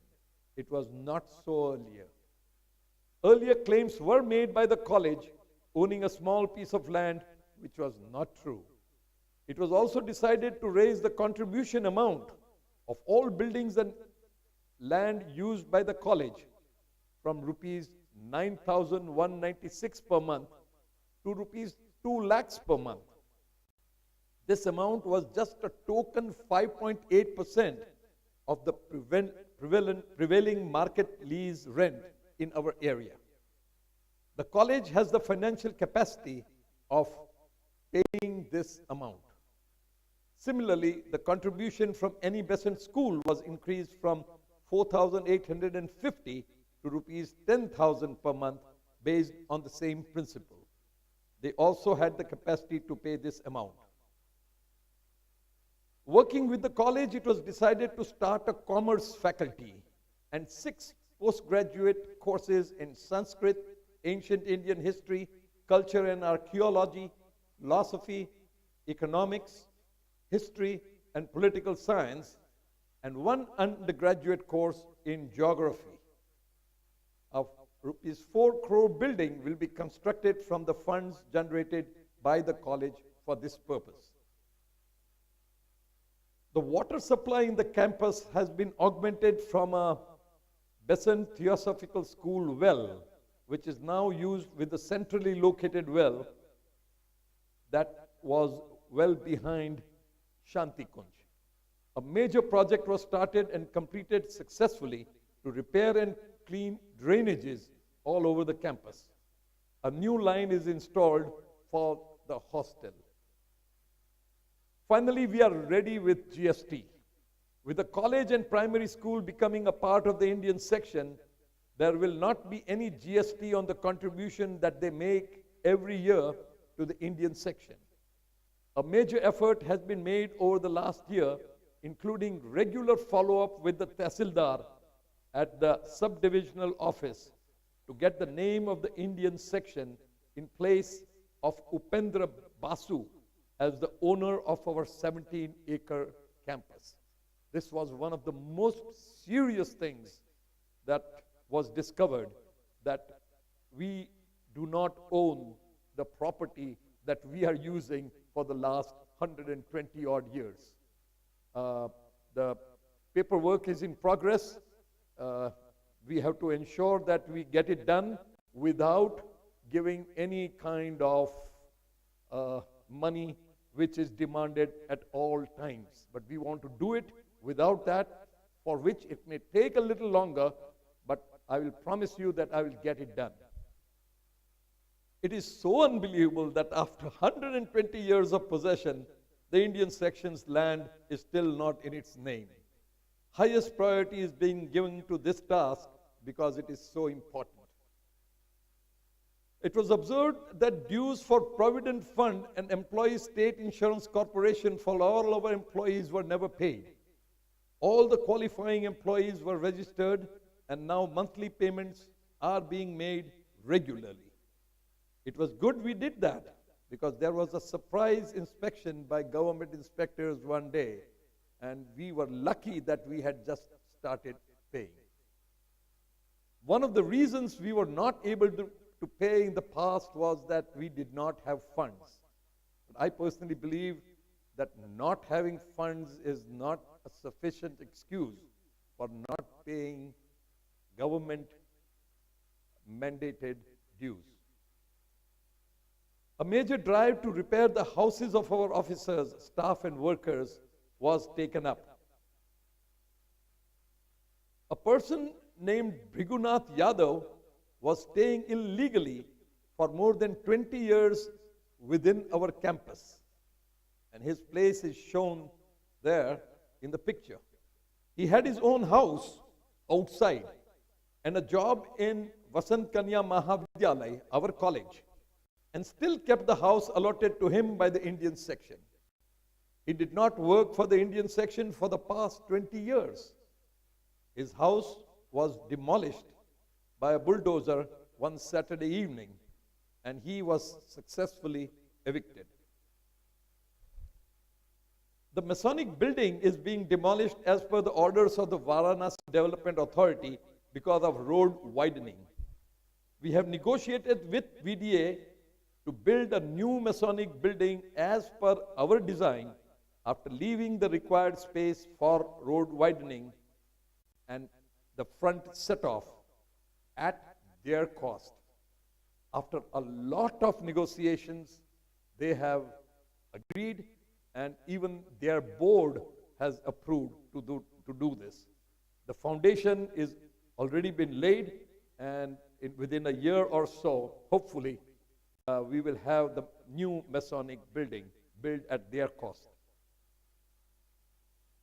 It was not so earlier. Earlier claims were made by the college owning a small piece of land, which was not true. It was also decided to raise the contribution amount of all buildings and land used by the college from rupees 9,196 per month to rupees 2 lakhs per month. This amount was just a token 5.8% of the prevailing market lease rent in our area. The college has the financial capacity of paying this amount. Similarly, the contribution from any Besant school was increased from 4,850 to rupees 10,000 per month based on the same principle. They also had the capacity to pay this amount. Working with the college, it was decided to start a commerce faculty and 6 postgraduate courses in Sanskrit, ancient Indian history, culture and archaeology, philosophy, economics, history, and political science, and 1 undergraduate course in geography. A rupees 4 crore building will be constructed from the funds generated by the college for this purpose. The water supply in the campus has been augmented from a Besant Theosophical School well, which is now used with the centrally located well that was well behind Shanti Kunj. A major project was started and completed successfully to repair and clean drainages all over the campus. A new line is installed for the hostel. Finally, we are ready with GST. With the college and primary school becoming a part of the Indian section, there will not be any GST on the contribution that they make every year to the Indian section. A major effort has been made over the last year, including regular follow-up with the Tehsildar at the subdivisional office to get the name of the Indian section in place of Upendra Basu as the owner of our 17-acre campus. This was one of the most serious things that was discovered, that we do not own the property that we are using for the last 120 odd years. The paperwork is in progress. We have to ensure that we get it done without giving any kind of money which is demanded at all times. But we want to do it without that, for which it may take a little longer, but I will promise you that I will get it done. It is so unbelievable that after 120 years of possession, the Indian section's land is still not in its name. Highest priority is being given to this task because it is so important. It was observed that dues for Provident Fund and Employee State Insurance Corporation for all our employees were never paid. All the qualifying employees were registered, and now monthly payments are being made regularly. It was good we did that, because there was a surprise inspection by government inspectors one day, and we were lucky that we had just started paying. One of the reasons we were not able to pay in the past was that we did not have funds. But I personally believe that not having funds is not a sufficient excuse for not paying government mandated dues. A major drive to repair the houses of our officers, staff and workers was taken up. A person named Bhrigunath Yadav was staying illegally for more than 20 years within our campus. And his place is shown there in the picture. He had his own house outside and a job in Vasant Kanya Mahavidyalaya, our college, and still kept the house allotted to him by the Indian section. He did not work for the Indian section for the past 20 years. His house was demolished by a bulldozer one Saturday evening, and he was successfully evicted. The Masonic building is being demolished as per the orders of the Varanasi Development Authority because of road widening. We have negotiated with VDA to build a new Masonic building as per our design after leaving the required space for road widening and the front set-off at their cost. After a lot of negotiations, they have agreed, and even their board has approved to do this. The foundation is already been laid, and within a year or so, hopefully, we will have the new Masonic building built at their cost.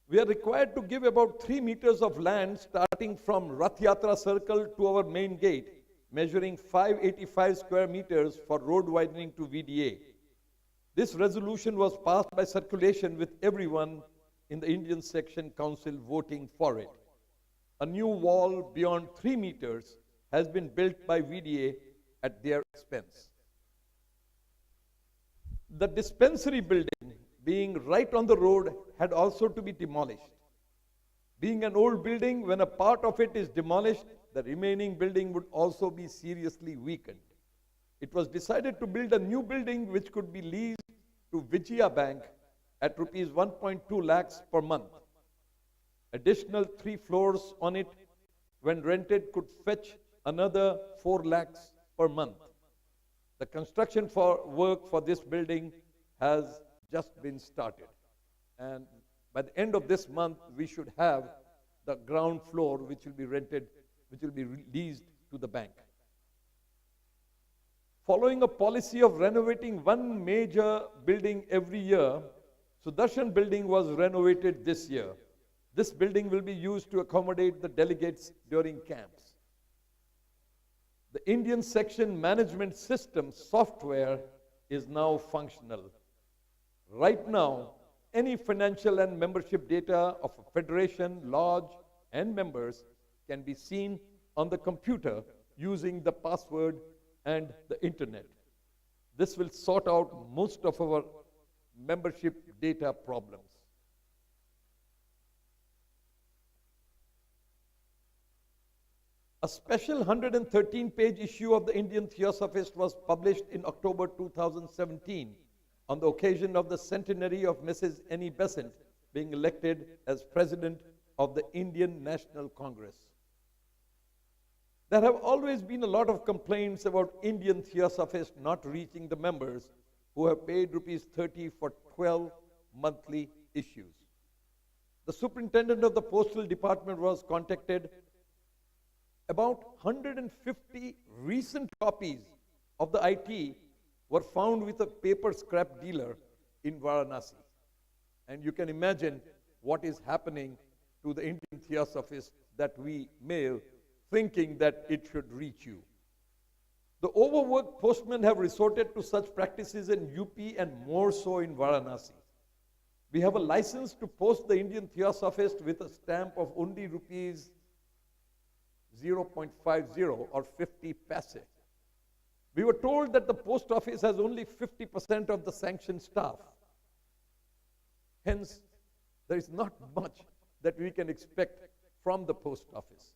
We are required to give about 3 meters of land starting from Rath Yatra Circle to our main gate, measuring 585 square meters for road widening to VDA. This resolution was passed by circulation with everyone in the Indian Section Council voting for it. A new wall beyond 3 meters has been built by VDA at their expense. The dispensary building, being right on the road, had also to be demolished. Being an old building, when a part of it is demolished, the remaining building would also be seriously weakened. It was decided to build a new building which could be leased to Vijaya Bank at rupees 1.2 lakhs per month. Additional 3 floors on it, when rented, could fetch another 4 lakhs per month. The construction work for this building has just been started. And by the end of this month, we should have the ground floor which will be rented, which will be leased to the bank. Following a policy of renovating one major building every year, Sudarshan building was renovated this year. This building will be used to accommodate the delegates during camps. The Indian Section Management System software is now functional. Right now, any financial and membership data of a federation, lodge, and members can be seen on the computer using the password and the internet. This will sort out most of our membership data problems. A special 113-page issue of the Indian Theosophist was published in October 2017 on the occasion of the centenary of Mrs. Annie Besant being elected as President of the Indian National Congress. There have always been a lot of complaints about Indian Theosophists not reaching the members who have paid rupees 30 for 12 monthly issues. The superintendent of the postal department was contacted. About 150 recent copies of the IT were found with a paper scrap dealer in Varanasi. And you can imagine what is happening to the Indian Theosophists that we mail, thinking that it should reach you. The overworked postmen have resorted to such practices in UP and more so in Varanasi. We have a license to post the Indian Theosophist with a stamp of only rupees 0.50 or 50 paise. We were told that the post office has only 50% of the sanctioned staff. Hence, there is not much that we can expect from the post office.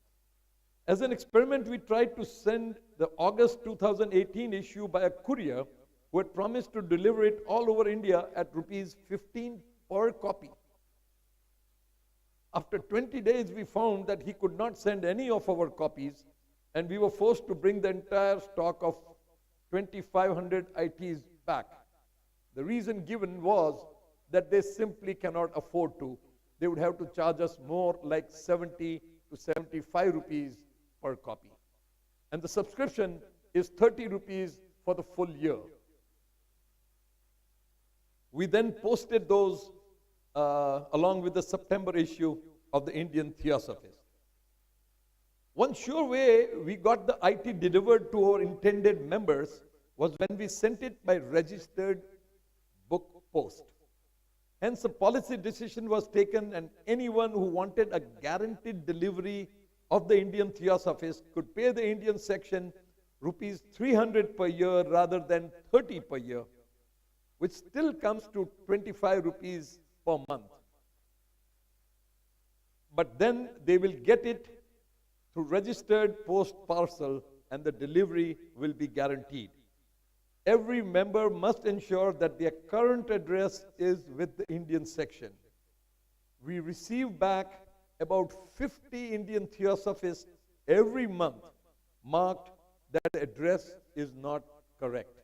As an experiment, we tried to send the August 2018 issue by a courier who had promised to deliver it all over India at rupees 15 per copy. After 20 days, we found that he could not send any of our copies, and we were forced to bring the entire stock of 2,500 ITs back. The reason given was that they simply cannot afford to. They would have to charge us more, like 70 to 75 rupees per copy. And the subscription is 30 rupees for the full year. We then posted those along with the September issue of the Indian Theosophist. One sure way we got the IT delivered to our intended members was when we sent it by registered book post. Hence, a policy decision was taken, and anyone who wanted a guaranteed delivery of the Indian Theosophist could pay the Indian section rupees 300 per year rather than 30 per year, which still comes to 25 rupees per month. But then they will get it through registered post parcel, and the delivery will be guaranteed. Every member must ensure that their current address is with the Indian section. We receive back about 50 Indian Theosophists every month marked that the address is not correct.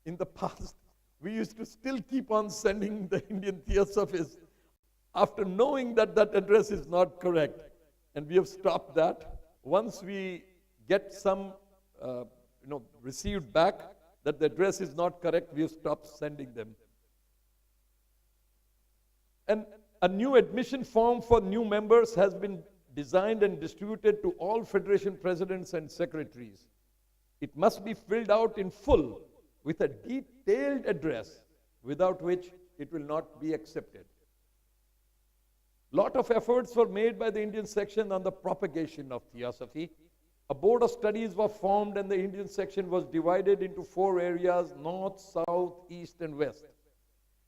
In the past, we used to still keep on sending the Indian Theosophists after knowing that that address is not correct. And we have stopped that. Once we get some received back that the address is not correct, we have stopped sending them. And a new admission form for new members has been designed and distributed to all federation presidents and secretaries. It must be filled out in full with a detailed address, without which it will not be accepted. Lot of efforts were made by the Indian section on the propagation of Theosophy. A board of studies was formed, and the Indian section was divided into 4 areas: north, south, east, and west.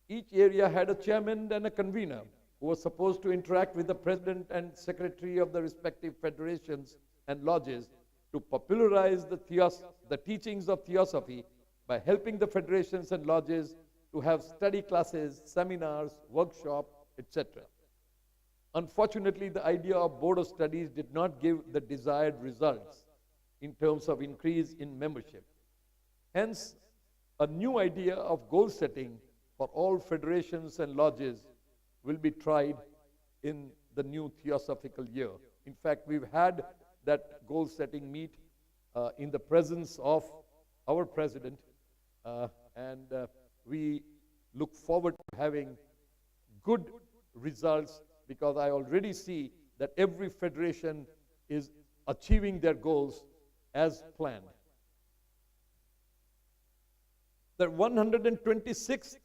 Each area had a chairman and a convener who was supposed to interact with the president and secretary of the respective federations and lodges to popularize the teachings of Theosophy by helping the federations and lodges to have study classes, seminars, workshops, etc. Unfortunately, the idea of board of studies did not give the desired results in terms of increase in membership. Hence, a new idea of goal setting for all federations and lodges will be tried in the new Theosophical year. In fact, we've had that goal setting meet in the presence of our president, and we look forward to having good results, because I already see that every federation is achieving their goals as planned. The 126th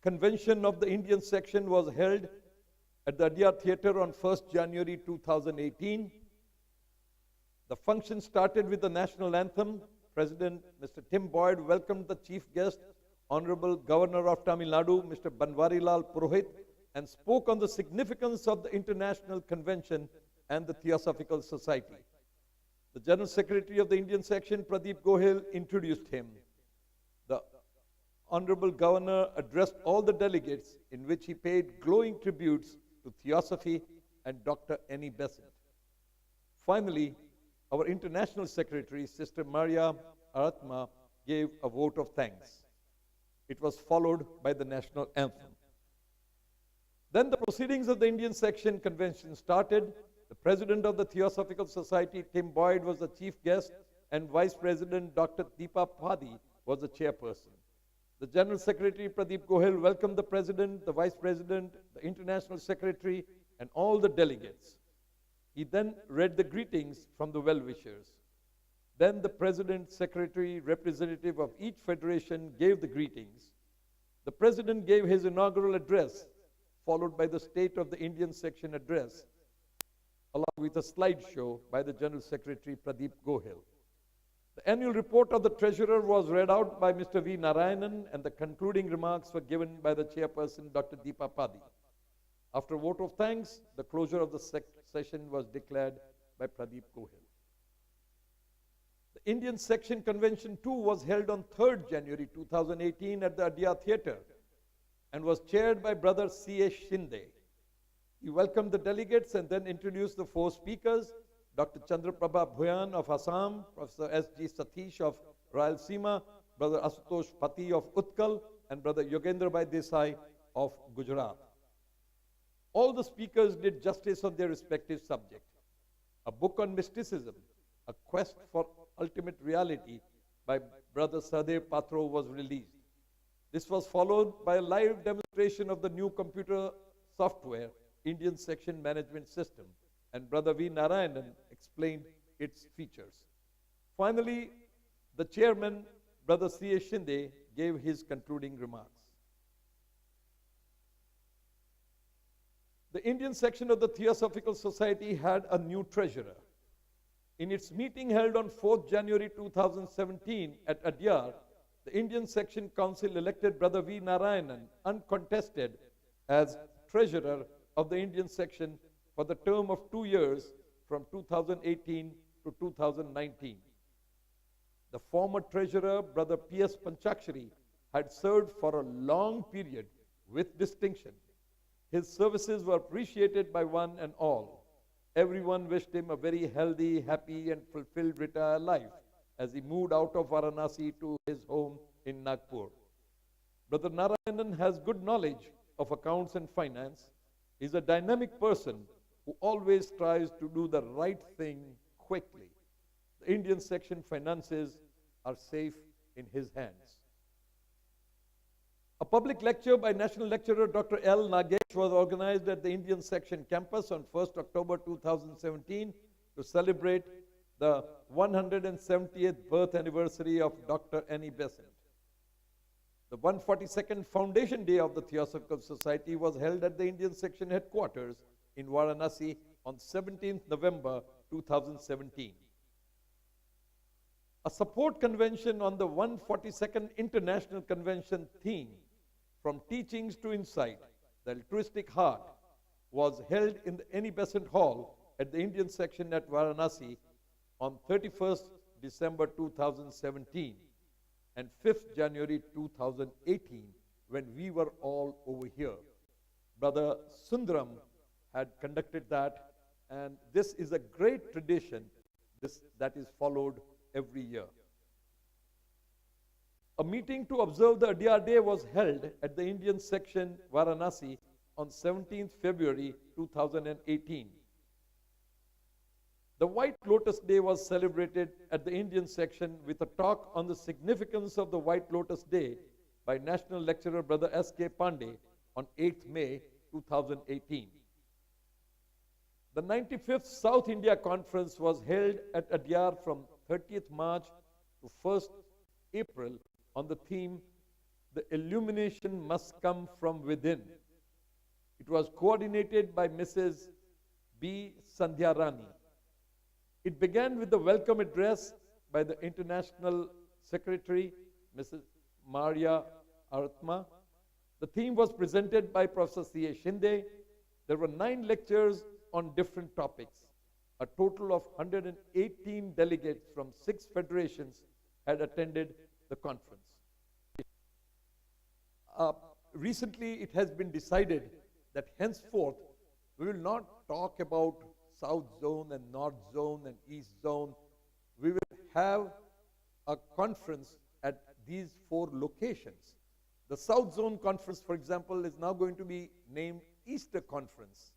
convention of the Indian section was held at the Adyar Theatre on 1st January 2018. The function started with the national anthem. President Mr. Tim Boyd welcomed the chief guest, Honorable Governor of Tamil Nadu, Mr. Banwarilal Purohit, and spoke on the significance of the International Convention and the Theosophical Society. The General Secretary of the Indian section, Pradeep Gohil, introduced him. The Honorable Governor addressed all the delegates, in which he paid glowing tributes to Theosophy and Dr. Annie Besant. Finally, our International Secretary, Sister Maria Aratma, gave a vote of thanks. It was followed by the national anthem. Then the proceedings of the Indian section convention started. The president of the Theosophical Society, Tim Boyd, was the chief guest, and Vice President Dr. Deepa Padi was the chairperson. The General Secretary, Pradeep Gohil, welcomed the President, the Vice President, the International Secretary, and all the delegates. He then read the greetings from the well-wishers. Then the president, secretary, representative of each federation gave the greetings. The president gave his inaugural address, followed by the State of the Indian Section address, along with a slideshow by the General Secretary Pradeep Gohil. The annual report of the treasurer was read out by Mr. V. Narayanan, and the concluding remarks were given by the chairperson, Dr. Deepa Padi. After a vote of thanks, the closure of the session was declared by Pradeep Gohil. The Indian Section Convention 2 was held on 3rd January 2018 at the Adyar Theatre and was chaired by Brother C.A. Shinde. He welcomed the delegates and then introduced the 4 speakers: Dr. Chandraprabha Bhuyan of Assam, Professor S.G. Satish of Rayalaseema, Brother Asutosh Pati of Utkal, and Brother Yogendra Bhai Desai of Gujarat. All the speakers did justice on their respective subject. A book on mysticism, A Quest for Ultimate Reality by Brother Sadev Patro was released. This was followed by a live demonstration of the new computer software, Indian Section Management System, and Brother V. Narayanan explained its features. Finally, the chairman, Brother C.A. Shinde, gave his concluding remarks. The Indian section of the Theosophical Society had a new treasurer. In its meeting held on 4th January 2017 at Adyar, the Indian Section Council elected Brother V. Narayanan uncontested as treasurer of the Indian section for the term of 2 years from 2018 to 2019. The former treasurer, Brother P.S. Panchakshari, had served for a long period with distinction. His services were appreciated by one and all. Everyone wished him a very healthy, happy, and fulfilled retired life as he moved out of Varanasi to his home in Nagpur. Brother Narayanan has good knowledge of accounts and finance. He is a dynamic person who always tries to do the right thing quickly. The Indian section finances are safe in his hands. A public lecture by National Lecturer Dr. L. Nagesh was organized at the Indian Section campus on 1st October 2017 to celebrate the 170th birth anniversary of Dr. Annie Besant. The 142nd Foundation Day of the Theosophical Society was held at the Indian Section headquarters in Varanasi on 17th November 2017. A support convention on the 142nd International Convention theme, From Teachings to Insight, the Altruistic Heart, was held in the Annie Besant Hall at the Indian Section at Varanasi on 31st December 2017 and 5th January 2018 when we were all over here. Brother Sundaram had conducted that, and this is a great tradition that is followed every year. A meeting to observe the Adyar Day was held at the Indian Section Varanasi on 17th February 2018. The White Lotus Day was celebrated at the Indian Section with a talk on the significance of the White Lotus Day by National Lecturer Brother S.K. Pandey on 8th May 2018. The 95th South India Conference was held at Adyar from 30th March to 1st April on the theme, The Illumination Must Come From Within. It was coordinated by Mrs. B. Sandhya Rani. It began with the welcome address by the International Secretary, Mrs. Maria Aratma. The theme was presented by Professor C.A. Shinde. There were 9 lectures on different topics. A total of 118 delegates from 6 federations had attended the conference. Recently, it has been decided that henceforth, we will not talk about South Zone and North Zone and East Zone. We will have a conference at these 4 locations. The South Zone Conference, for example, is now going to be named Easter Conference.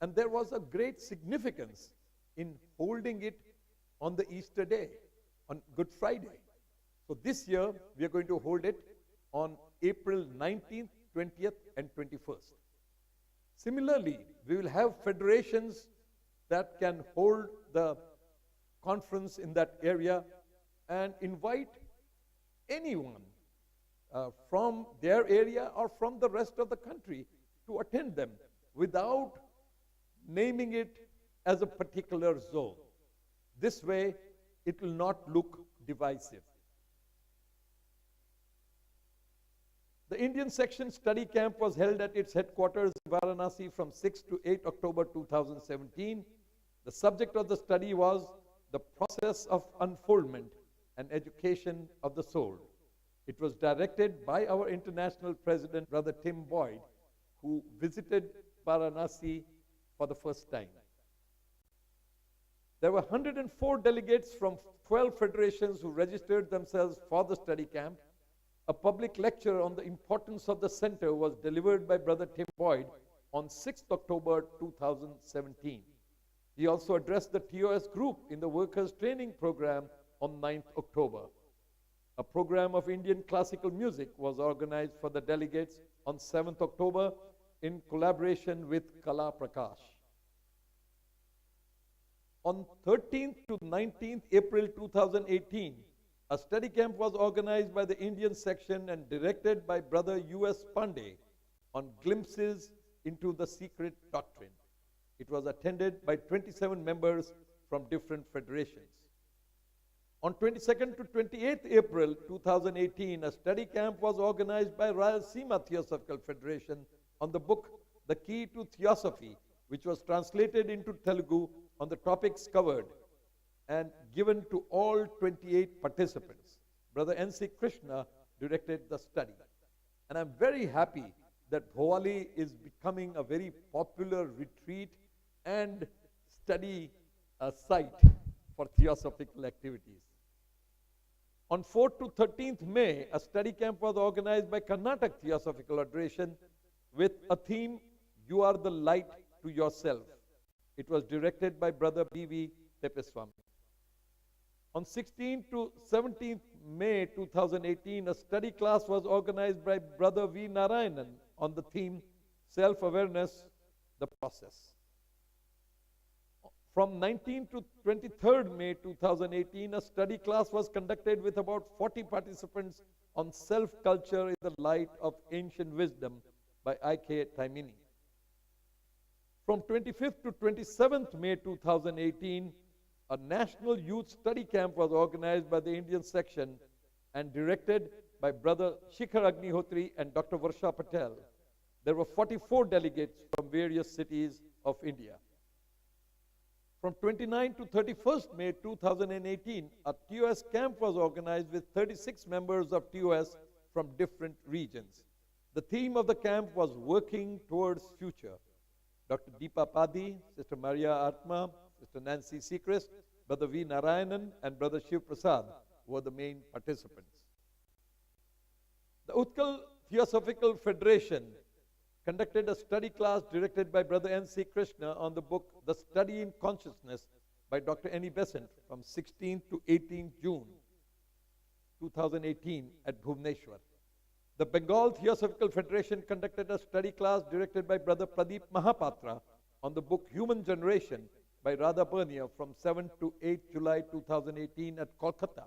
And there was a great significance in holding it on the Easter Day, on Good Friday. So this year, we are going to hold it on April 19th, 20th, and 21st. Similarly, we will have federations that can hold the conference in that area and invite anyone from their area or from the rest of the country to attend them without naming it as a particular zone. This way, it will not look divisive. The Indian section study camp was held at its headquarters in Varanasi from 6 to 8 October 2017. The subject of the study was the process of unfoldment and education of the soul. It was directed by our international president, Brother Tim Boyd, who visited Varanasi for the first time. There were 104 delegates from 12 federations who registered themselves for the study camp. A public lecture on the importance of the center was delivered by Brother Tim Boyd on 6th October 2017. He also addressed the TOS group in the Workers' Training Program on 9th October. A program of Indian classical music was organized for the delegates on 7th October in collaboration with Kala Prakash. On 13th to 19th April 2018, a study camp was organized by the Indian section and directed by Brother U.S. Pandey on glimpses into the secret doctrine. It was attended by 27 members from different federations. On 22nd to 28th April 2018, a study camp was organized by Rayalaseema Theosophical Federation on the book The Key to Theosophy, which was translated into Telugu on the topics covered and given to all 28 participants. Brother N.C. Krishna directed the study. And I'm very happy that Bhowali is becoming a very popular retreat and study site for theosophical activities. On 4th to 13th May, a study camp was organized by Karnataka Theosophical Federation with a theme, You Are the Light to Yourself. It was directed by Brother B.V. Tepeswamy. On 16th to 17th May 2018, a study class was organized by Brother V. Narayanan on the theme, Self-Awareness, the Process. From 19th to 23rd May 2018, a study class was conducted with about 40 participants on self-culture in the light of ancient wisdom by I.K. Taimini. From 25th to 27th May 2018, a national youth study camp was organized by the Indian section and directed by Brother Shikhar Agnihotri and Dr. Varsha Patel. There were 44 delegates from various cities of India. From 29th to 31st May 2018, a TOS camp was organized with 36 members of TOS from different regions. The theme of the camp was Working Towards Future. Dr. Deepa Padi, Sister Maria Atma, Sister Nancy Seacrest, Brother V. Narayanan, and Brother Shiv Prasad were the main participants. The Utkal Theosophical Federation conducted a study class directed by Brother N.C. Krishna on the book The Study in Consciousness by Dr. N.E. Besant from 16th to 18th June 2018 at Bhubaneswar. The Bengal Theosophical Federation conducted a study class directed by Brother Pradeep Mahapatra on the book Human Generation by Radha Bernia from 7 to 8 July 2018 at Kolkata.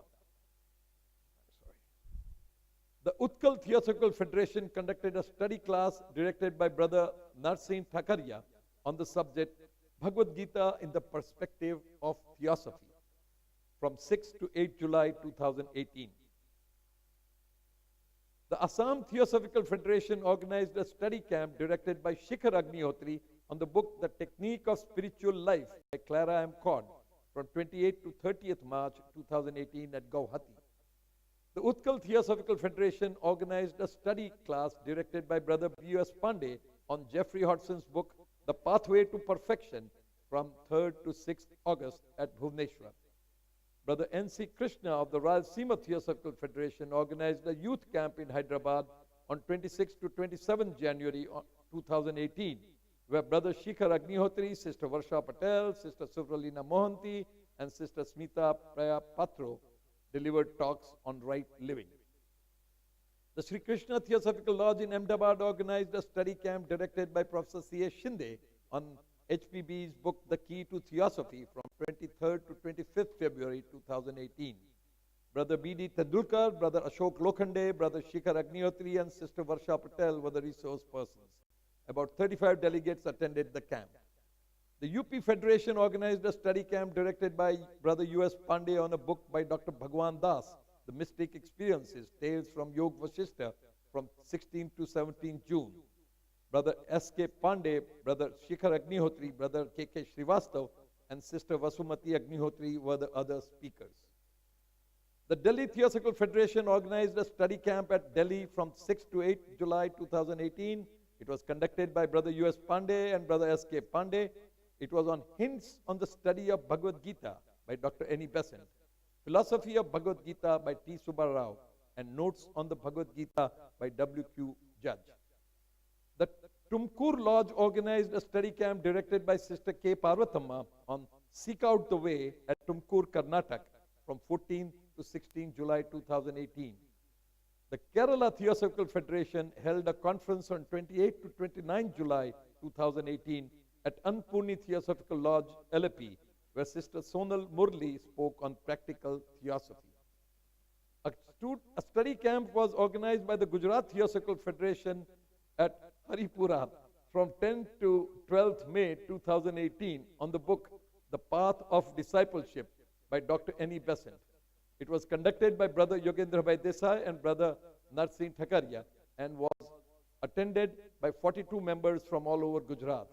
The Utkal Theosophical Federation conducted a study class directed by Brother Narsingh Thakaria on the subject Bhagavad Gita in the Perspective of Theosophy from 6 to 8 July 2018. The Assam Theosophical Federation organized a study camp directed by Shikhar Agnihotri on the book The Technique of Spiritual Life by Clara M. Codd from 28th to 30th March 2018 at Guwahati. The Utkal Theosophical Federation organized a study class directed by Brother B.U.S. Pandey on Jeffrey Hodgson's book The Pathway to Perfection from 3rd to 6th August at Bhubaneswar. Brother N.C. Krishna of the Rayalaseema Theosophical Federation organized a youth camp in Hyderabad on 26 to 27 January 2018, where Brother Shikhar Agnihotri, Sister Varsha Patel, Sister Suvralina Mohanty, and Sister Smita Praya Patro delivered talks on right living. The Sri Krishna Theosophical Lodge in Ahmedabad organized a study camp directed by Professor C.A. Shinde on HPB's book, The Key to Theosophy, from 23rd to 25th February 2018. Brother B.D. Tendulkar, Brother Ashok Lokhande, Brother Shikhar Agnihotri, and Sister Varsha Patel were the resource persons. About 35 delegates attended the camp. The UP Federation organized a study camp directed by Brother U.S. Pandey on a book by Dr. Bhagwan Das, The Mystic Experiences, Tales from Yog Vasishta, from 16 to 17 June. Brother S.K. Pandey, Brother Shikhar Agnihotri, Brother K.K. Srivastav, and Sister Vasumati Agnihotri were the other speakers. The Delhi Theosophical Federation organized a study camp at Delhi from 6 to 8 July 2018. It was conducted by Brother U.S. Pandey and Brother S.K. Pandey. It was on hints on the study of Bhagavad Gita by Dr. N.E. Besant, philosophy of Bhagavad Gita by T. Subbarao, and notes on the Bhagavad Gita by W.Q. Judge. The Tumkur Lodge organized a study camp directed by Sister K. Parvathamma on Seek Out the Way at Tumkur, Karnataka from 14 to 16 July 2018. The Kerala Theosophical Federation held a conference on 28 to 29 July 2018 at Anpurni Theosophical Lodge, LP, where Sister Sonal Murli spoke on practical theosophy. A study camp was organized by the Gujarat Theosophical Federation at Haripura from 10 to 12th May 2018 on the book The Path of Discipleship by Dr. N.E. Besant. It was conducted by Brother Yogendra Bhai Desai and Brother Narsingh Thakaria and was attended by 42 members from all over Gujarat.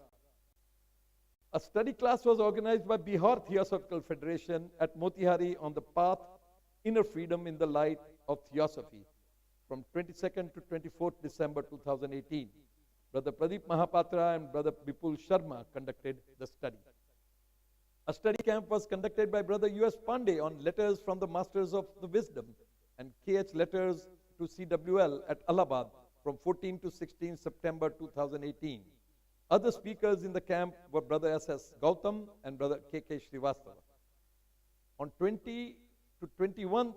A study class was organized by Bihar Theosophical Federation at Motihari on the path Inner Freedom in the Light of Theosophy from 22nd to 24th December 2018. Brother Pradeep Mahapatra and Brother Bipul Sharma conducted the study. A study camp was conducted by Brother U.S. Pandey on letters from the Masters of the Wisdom and KH letters to CWL at Allahabad from 14 to 16 September 2018. Other speakers in the camp were Brother S.S. Gautam and Brother K.K. Srivastava. On 20 to 21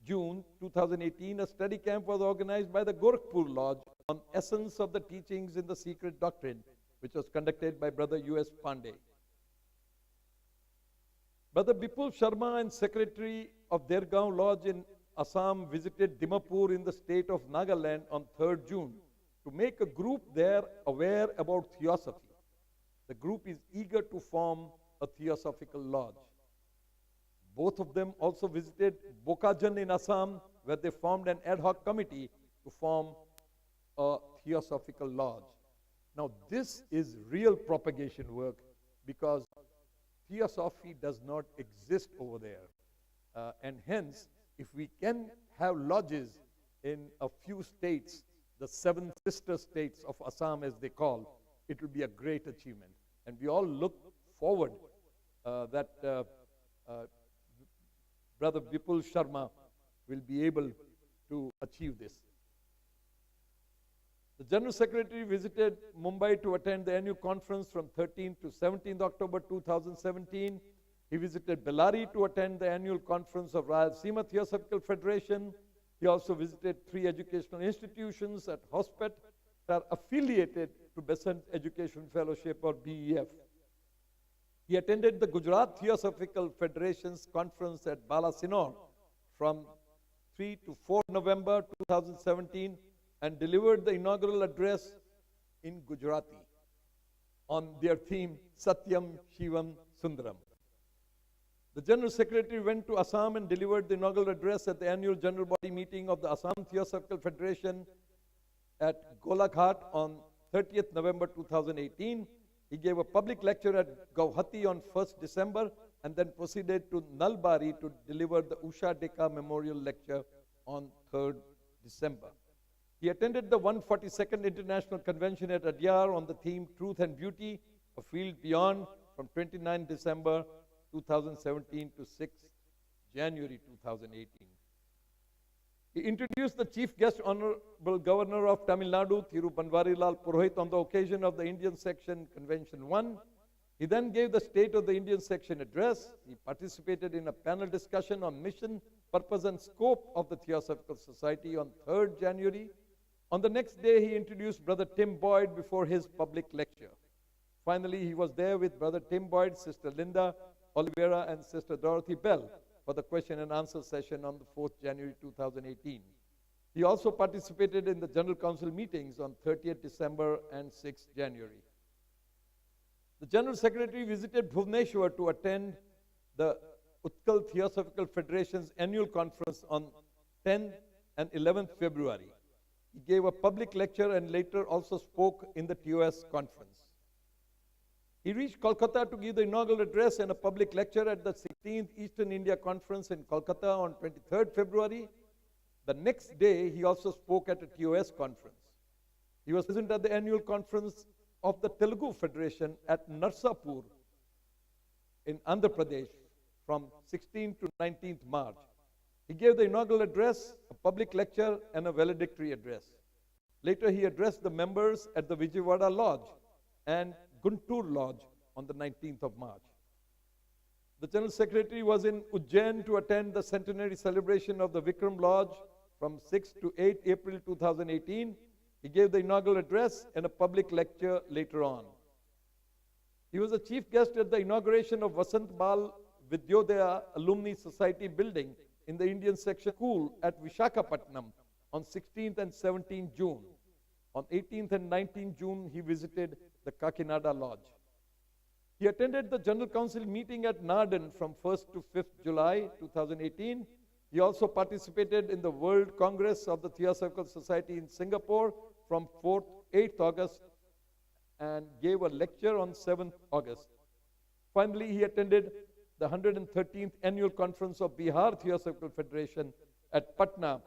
June 2018, a study camp was organized by the Gorakhpur Lodge on essence of the teachings in the secret doctrine, which was conducted by Brother U.S. Pandey. Brother Bipul Sharma and Secretary of Dergaon Lodge in Assam visited Dimapur in the state of Nagaland on 3rd June to make a group there aware about theosophy. The group is eager to form a theosophical lodge. Both of them also visited Bokajan in Assam, where they formed an ad hoc committee to form a theosophical lodge. Now, this is real propagation work because theosophy does not exist over there. And hence, if we can have lodges in a few states, the 7 sister states of Assam as they call, it will be a great achievement. And we all look forward that Brother Bipul Sharma will be able to achieve this. The General Secretary visited Mumbai to attend the annual conference from 13th to 17th October 2017. He visited Bellary to attend the annual conference of Rayalaseema Theosophical Federation. He also visited 3 educational institutions at Hospet that are affiliated to Besant Education Fellowship or BEF. He attended the Gujarat Theosophical Federation's conference at Balasinor from 3 to 4 November 2017 and delivered the inaugural address in Gujarati on their theme, Satyam Shivam Sundaram. The General Secretary went to Assam and delivered the inaugural address at the annual General Body meeting of the Assam Theosophical Federation at Golaghat on 30th November 2018. He gave a public lecture at Guwahati on 1st December and then proceeded to Nalbari to deliver the Usha Deka Memorial Lecture on 3rd December. He attended the 142nd International Convention at Adyar on the theme Truth and Beauty, a Field Beyond from 29 December 2017 to 6 January 2018. He introduced the Chief Guest Honorable Governor of Tamil Nadu, Thiru Banwarilal Purohit, on the occasion of the Indian Section Convention 1. He then gave the State of the Indian Section address. He participated in a panel discussion on mission, purpose and scope of the Theosophical Society on 3rd January. On the next day, he introduced Brother Tim Boyd before his public lecture. Finally, he was there with Brother Tim Boyd, Sister Linda Oliveira, and Sister Dorothy Bell for the question and answer session on the 4th January 2018. He also participated in the General Council meetings on 30th December and 6th January. The General Secretary visited Bhubaneswar to attend the Utkal Theosophical Federation's annual conference on 10th and 11th February. He gave a public lecture and later also spoke in the TOS conference. He reached Kolkata to give the inaugural address and a public lecture at the 16th Eastern India Conference in Kolkata on 23rd February. The next day, he also spoke at a TOS conference. He was present at the annual conference of the Telugu Federation at Narsapur in Andhra Pradesh from 16th to 19th March. He gave the inaugural address, a public lecture, and a valedictory address. Later, he addressed the members at the Vijayawada Lodge and Guntur Lodge on the 19th of March. The General Secretary was in Ujjain to attend the centenary celebration of the Vikram Lodge from 6 to 8 April 2018. He gave the inaugural address and a public lecture later on. He was the chief guest at the inauguration of Vasant Bal Vidyodaya Alumni Society building in the Indian section school at Vishakhapatnam on 16th and 17th June. On 18th and 19th June, he visited the Kakinada Lodge. He attended the General Council meeting at Narden from 1st to 5th July 2018. He also participated in the World Congress of the Theosophical Society in Singapore from 4th to 8th August and gave a lecture on 7th August. Finally, he attended the 113th Annual Conference of Bihar Theosophical Federation at Patna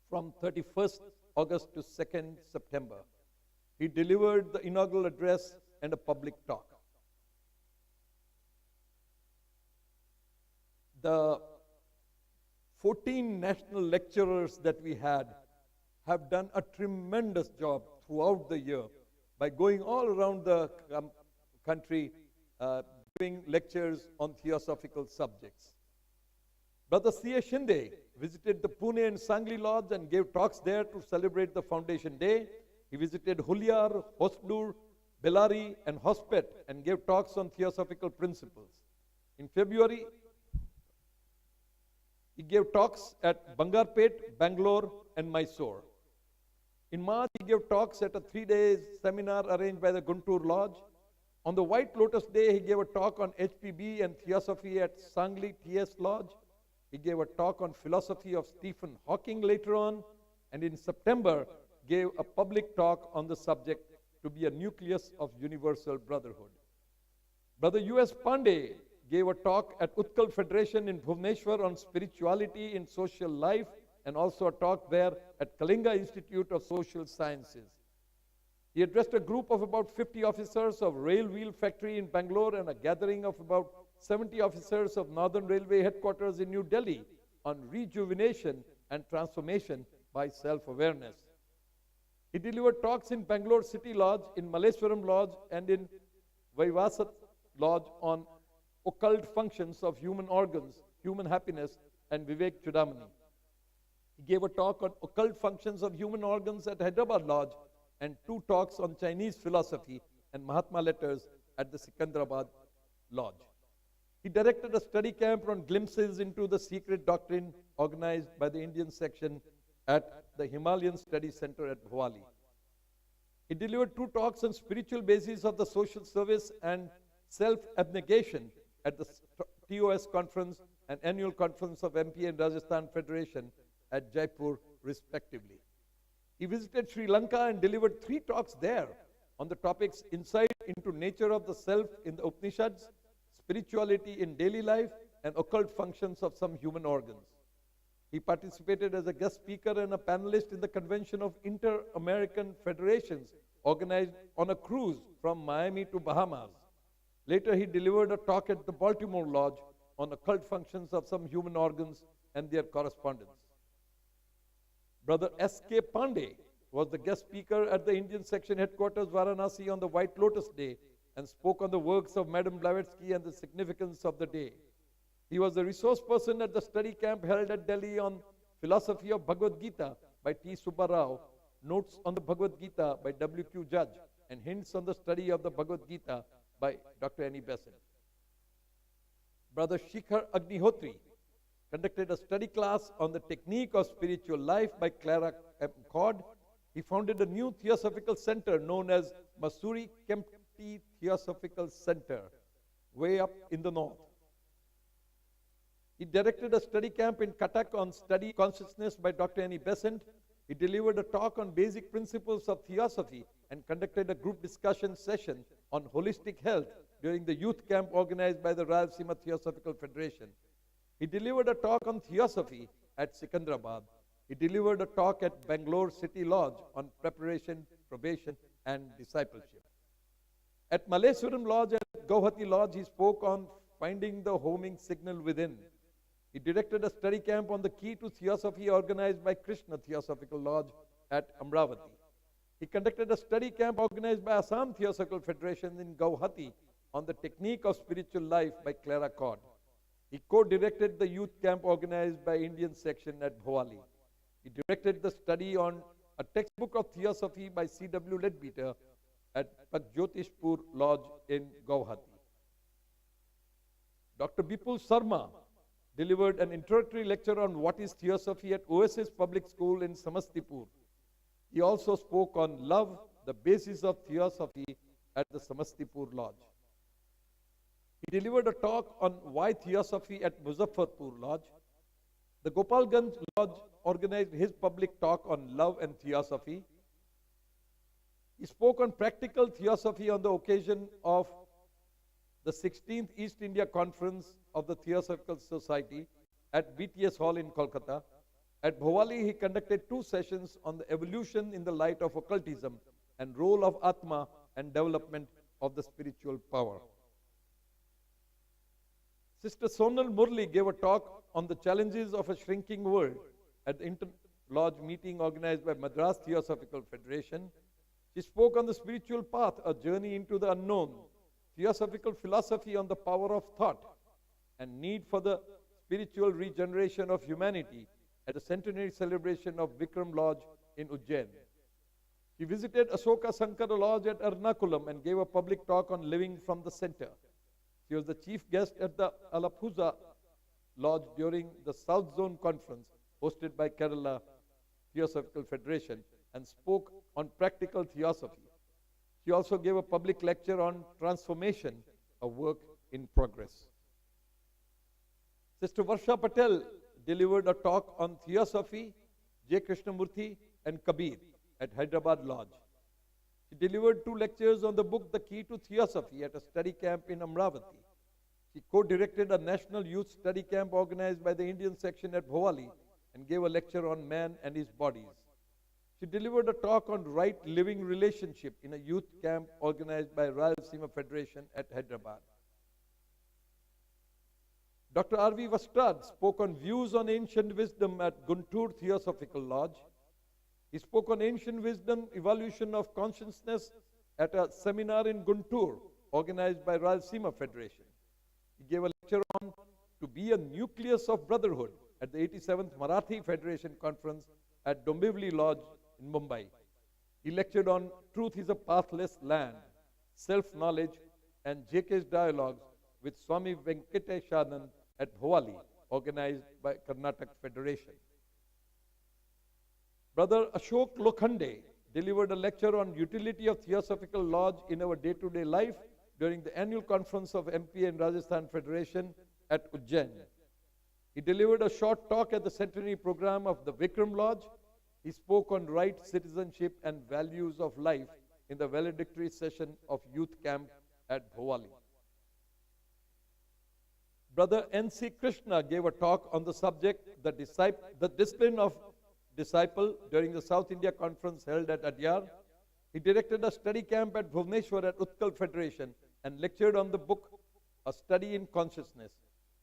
from 31st August to 2nd September. He delivered the inaugural address and a public talk. The 14 national lecturers that we had have done a tremendous job throughout the year by going all around the country giving lectures on theosophical subjects. Brother C.A. Shinde visited the Pune and Sangli Lodge and gave talks there to celebrate the Foundation Day. He visited Hulyar, Hostur, Bellary, and Hospet and gave talks on theosophical principles. In February, he gave talks at Bangarpet, Bangalore, and Mysore. In March, he gave talks at a 3-day seminar arranged by the Guntur Lodge. On the White Lotus Day, he gave a talk on HPB and Theosophy at Sangli TS Lodge. He gave a talk on philosophy of Stephen Hawking later on. And in September, gave a public talk on the subject to be a nucleus of universal brotherhood. Brother U.S. Pandey gave a talk at Utkal Federation in Bhubaneswar on spirituality in social life and also a talk there at Kalinga Institute of Social Sciences. He addressed a group of about 50 officers of Rail Wheel Factory in Bangalore and a gathering of about 70 officers of Northern Railway Headquarters in New Delhi on rejuvenation and transformation by self-awareness. He delivered talks in Bangalore City Lodge, in Malleswaram Lodge, and in Vaivasat Lodge on occult functions of human organs, human happiness, and Vivek Chudamani. He gave a talk on occult functions of human organs at Hyderabad Lodge and 2 talks on Chinese philosophy and Mahatma letters at the Sikandrabad Lodge. He directed a study camp on glimpses into the secret doctrine organized by the Indian section at the Himalayan Study Center at Bhawali. He delivered 2 talks on spiritual basis of the social service and self-abnegation at the TOS conference and annual conference of MP and Rajasthan Federation at Jaipur, respectively. He visited Sri Lanka and delivered 3 talks there on the topics insight into nature of the self in the Upanishads, spirituality in daily life, and occult functions of some human organs. He participated as a guest speaker and a panelist in the convention of Inter-American Federations organized on a cruise from Miami to Bahamas. Later, he delivered a talk at the Baltimore Lodge on occult functions of some human organs and their correspondence. Brother S.K. Pandey was the guest speaker at the Indian section headquarters Varanasi on the White Lotus Day and spoke on the works of Madame Blavatsky and the significance of the day. He was the resource person at the study camp held at Delhi on philosophy of Bhagavad Gita by T. Subbarao, notes on the Bhagavad Gita by W.Q. Judge, and Hints on the Study of the Bhagavad Gita by Dr. Annie Besant. Brother Shikhar Agnihotri conducted a study class on the technique of spiritual life by Clara M. Codd. He founded a new Theosophical center known as Masuri Kempty Theosophical Center, way up in the north. He directed a study camp in Cuttack on study consciousness by Dr. Annie Besant. He delivered a talk on basic principles of theosophy and conducted a group discussion session on holistic health during the youth camp organized by the Rayalaseema Theosophical Federation. He delivered a talk on theosophy at Secunderabad. He delivered a talk at Bangalore City Lodge on preparation, probation, and discipleship. At Malleswaram Lodge and Guwahati Lodge, he spoke on finding the homing signal within. He directed a study camp on the key to theosophy organized by Krishna Theosophical Lodge at Amravati. He conducted a study camp organized by Assam Theosophical Federation in Guwahati on the technique of spiritual life by Clara Codd. He co-directed the youth camp organized by Indian section at Bhowali. He directed the study on a textbook of theosophy by C.W. Leadbeater at Pagjotishpur Lodge in Guwahati. Dr. Bipul Sarma delivered an introductory lecture on what is theosophy at Oasis Public School in Samastipur. He also spoke on love, the basis of theosophy, at the Samastipur Lodge. He delivered a talk on why theosophy at Muzaffarpur Lodge. The Gopalganj Lodge organized his public talk on love and theosophy. He spoke on practical theosophy on the occasion of the 16th East India Conference of the Theosophical Society at BTS Hall in Kolkata. At Bhowali, he conducted 2 sessions on the evolution in the light of occultism and role of Atma and development of the spiritual power. Sister Sonal Murli gave a talk on the challenges of a shrinking world at the inter-lodge meeting organized by Madras Theosophical Federation. She spoke on the spiritual path, a journey into the unknown, theosophical philosophy on the power of thought, and need for the spiritual regeneration of humanity at the centenary celebration of Vikram Lodge in Ujjain. He visited Asoka Sankara Lodge at Ernakulam and gave a public talk on living from the center. He was the chief guest at the Alapuzha Lodge during the South Zone Conference hosted by Kerala Theosophical Federation and spoke on practical theosophy. He also gave a public lecture on transformation, a work in progress. Sister Varsha Patel delivered a talk on theosophy, J. Krishnamurthy, and Kabir at Hyderabad Lodge. She delivered 2 lectures on the book The Key to Theosophy at a study camp in Amravati. She co-directed a national youth study camp organized by the Indian section at Bhowali and gave a lecture on man and his bodies. She delivered a talk on right living relationship in a youth camp organized by Rayalaseema Federation at Hyderabad. Dr. R.V. Vastrad spoke on views on ancient wisdom at Guntur Theosophical Lodge. He spoke on ancient wisdom, evolution of consciousness at a seminar in Guntur organized by Rayalaseema Federation. He gave a lecture on to be a nucleus of brotherhood at the 87th Marathi Federation Conference at Dombivli Lodge in Mumbai. He lectured on Truth is a Pathless Land, Self-Knowledge, and JK's Dialogues with Swami Venkateshanand at Bhowali, organized by Karnataka Federation. Brother Ashok Lokhande delivered a lecture on utility of Theosophical Lodge in our day-to-day life during the annual conference of MP and Rajasthan Federation at Ujjain. He delivered a short talk at the centenary program of the Vikram Lodge. He spoke on right citizenship and values of life in the valedictory session of youth camp at Bhowali. Brother N.C. Krishna gave a talk on the subject, the discipline of disciple during the South India Conference held at Adyar. He directed a study camp at Bhubaneswar at Utkal Federation and lectured on the book, A Study in Consciousness.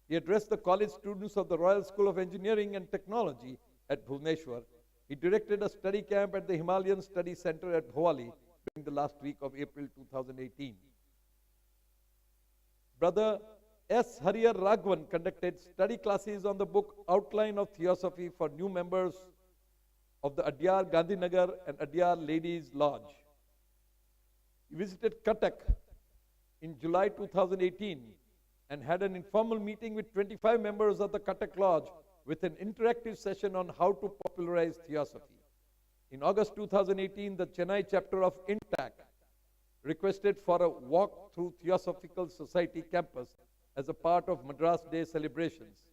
He addressed the college students of the Royal School of Engineering and Technology at Bhubaneswar. He directed a study camp at the Himalayan Study Center at Bhowali during the last week of April 2018. Brother S. Hariyar Raghavan conducted study classes on the book Outline of Theosophy for new members of the Adyar Gandhinagar and Adyar Ladies Lodge. He visited Cuttack in July 2018 and had an informal meeting with 25 members of the Cuttack Lodge with an interactive session on how to popularize Theosophy. In August 2018, the Chennai chapter of INTAC requested for a walk through Theosophical Society campus as a part of Madras Day celebrations.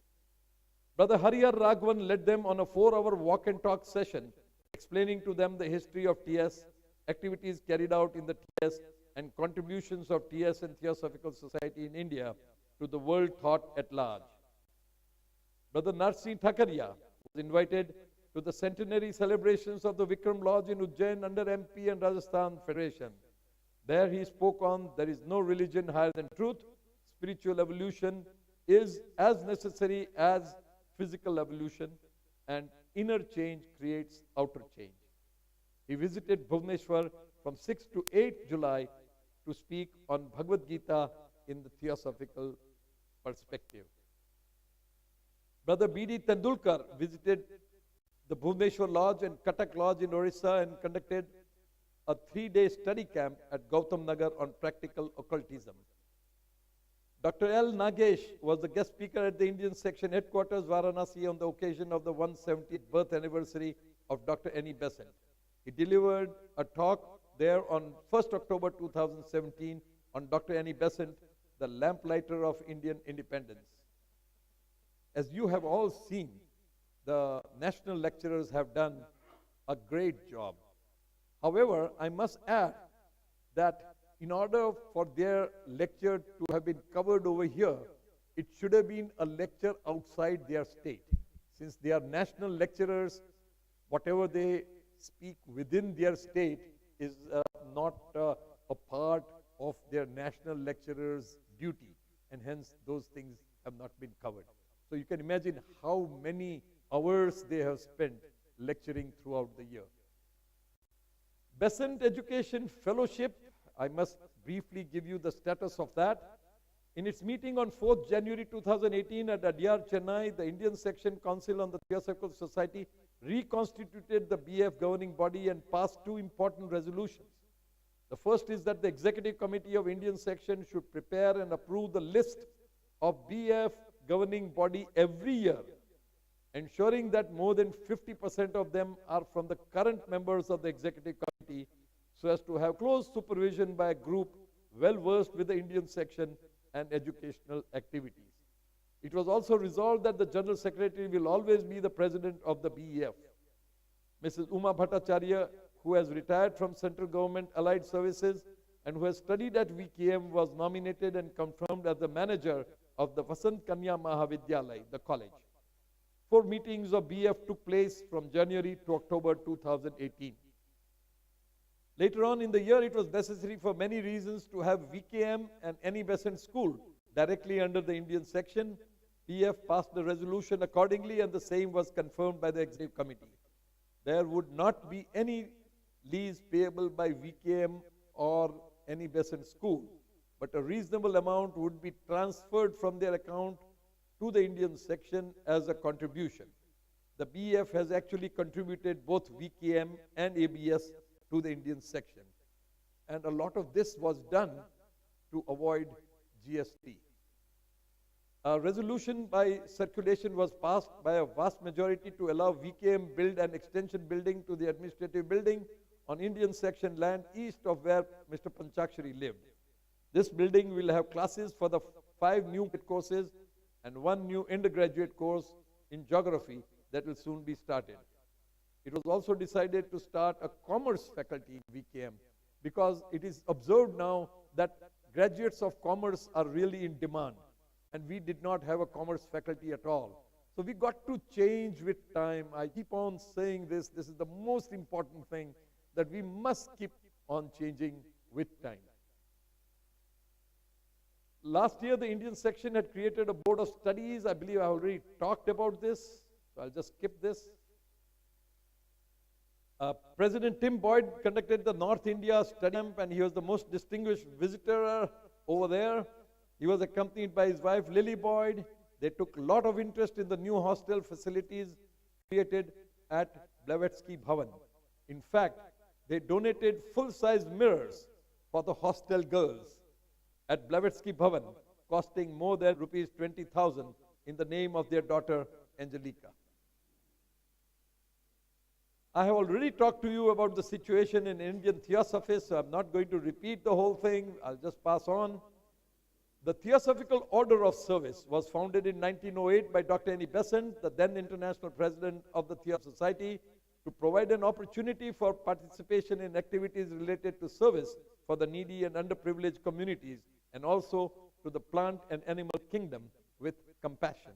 Brother Hariyar Raghavan led them on a 4-hour walk and talk session, explaining to them the history of TS, activities carried out in the TS, and contributions of TS and Theosophical Society in India to the world thought at large. Brother Narsingh Thakaria was invited to the centenary celebrations of the Vikram Lodge in Ujjain under MP and Rajasthan Federation. There he spoke on there is no religion higher than truth. Spiritual evolution is as necessary as physical evolution, and inner change creates outer change. He visited Bhubaneswar from 6 to 8 July to speak on Bhagavad Gita in the Theosophical perspective. Brother B.D. Tendulkar visited the Bhubaneswar Lodge and Cuttack Lodge in Orissa and conducted a 3-day study camp at Gautam Nagar on practical occultism. Dr. L. Nagesh was the guest speaker at the Indian section headquarters, Varanasi, on the occasion of the 170th birth anniversary of Dr. N.E. Besant. He delivered a talk there on 1st October 2017 on Dr. N.E. Besant, the lamplighter of Indian independence. As you have all seen, the national lecturers have done a great job. However, I must add that in order for their lecture to have been covered over here, it should have been a lecture outside their state. Since they are national lecturers, whatever they speak within their state is not a part of their national lecturers' duty, and hence those things have not been covered. So you can imagine how many hours they have spent lecturing throughout the year. Besant Education Fellowship, I must briefly give you the status of that. In its meeting on 4th January 2018 at Adyar, Chennai, the Indian Section Council on the Theosophical Society reconstituted the BF governing body and passed 2 important resolutions. The first is that the Executive Committee of Indian Section should prepare and approve the list of BF governing body every year, ensuring that more than 50% of them are from the current members of the Executive Committee, so as to have close supervision by a group well versed with the Indian section and educational activities. It was also resolved that the General Secretary will always be the President of the BEF. Mrs. Uma Bhattacharya, who has retired from Central Government Allied Services and who has studied at VKM, was nominated and confirmed as the manager of the Vasant Kanya Mahavidyalaya, the college. 4 meetings of BF took place from January to October 2018. Later on in the year, it was necessary for many reasons to have VKM and N.E. Besant School directly under the Indian section. BF passed the resolution accordingly, and the same was confirmed by the Executive Committee. There would not be any lease payable by VKM or N.E. Besant School, but a reasonable amount would be transferred from their account to the Indian section as a contribution. The BF has actually contributed both VKM and ABS to the Indian section. And a lot of this was done to avoid GST. A resolution by circulation was passed by a vast majority to allow VKM build an extension building to the administrative building on Indian section land east of where Mr. Panchakshari lived. This building will have classes for the 5 new courses and 1 new undergraduate course in geography that will soon be started. It was also decided to start a commerce faculty in VKM because it is observed now that graduates of commerce are really in demand, and we did not have a commerce faculty at all. So we got to change with time. I keep on saying this. This is the most important thing, that we must keep on changing with time. Last year, the Indian section had created a board of studies. I believe I already talked about this, so I'll just skip this. President Tim Boyd conducted the North India study camp, and he was the most distinguished visitor over there. He was accompanied by his wife Lily Boyd. They took a lot of interest in the new hostel facilities created at Blavatsky Bhavan. In fact, they donated full-size mirrors for the hostel girls at Blavatsky Bhavan, costing more than rupees 20,000 in the name of their daughter Angelica. I have already talked to you about the situation in Indian Theosophy, so I'm not going to repeat the whole thing. I'll just pass on. The Theosophical Order of Service was founded in 1908 by Dr. N. E. Besant, the then international president of the Theosophical Society, to provide an opportunity for participation in activities related to service for the needy and underprivileged communities, and also to the plant and animal kingdom with compassion.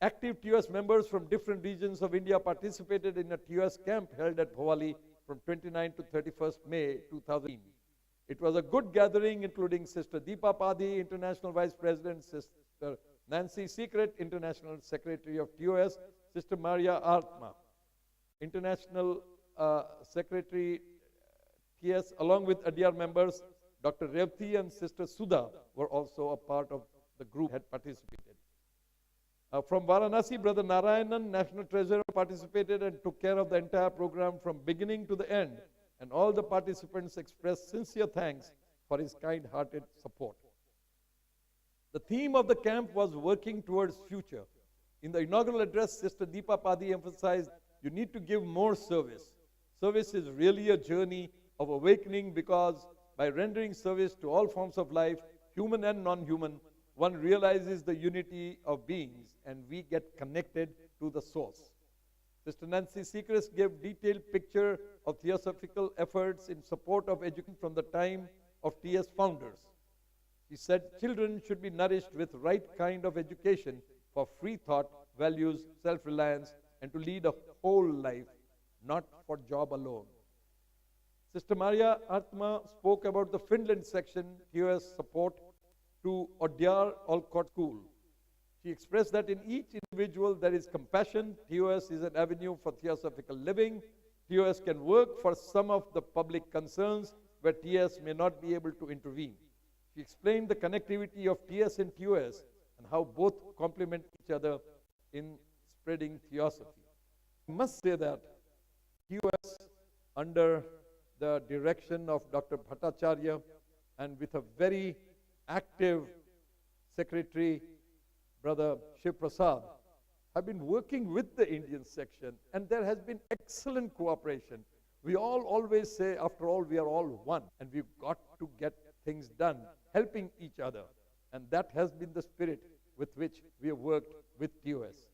Active TOS members from different regions of India participated in a TOS camp held at Bhawali from 29 to 31st May 2000. It was a good gathering, including Sister Deepa Padi, International Vice President, Sister Nancy Secret, International Secretary of TOS, Sister Maria Artma, International Secretary TS, along with Adyar members, Dr. Revti and Sister Sudha were also a part of the group had participated. From Varanasi, Brother Narayanan, National Treasurer, participated and took care of the entire program from beginning to the end, and all the participants expressed sincere thanks for his kind-hearted support. The theme of the camp was working towards future. In the inaugural address, Sister Deepa Padi emphasized, you need to give more service. Service is really a journey of awakening, because by rendering service to all forms of life, human and non-human, one realizes the unity of beings and we get connected to the source. Sister Nancy Secret gave detailed picture of theosophical efforts in support of education from the time of TS founders. She said children should be nourished with right kind of education for free thought, values, self-reliance, and to lead a whole life, not for job alone. Sister Maria Atma spoke about the Finland section TOS support to Adyar Olcott School. She expressed that in each individual there is compassion. TOS is an avenue for theosophical living. TOS can work for some of the public concerns where TS may not be able to intervene. She explained the connectivity of TS and TOS and how both complement each other in spreading theosophy. I must say that TOS, under the direction of Dr. Bhattacharya and with a very active secretary, Brother Shiv Prasad, have been working with the Indian section, and there has been excellent cooperation. We all always say, after all, we are all one, and we've got to get things done, helping each other. And that has been the spirit with which we have worked with TOS.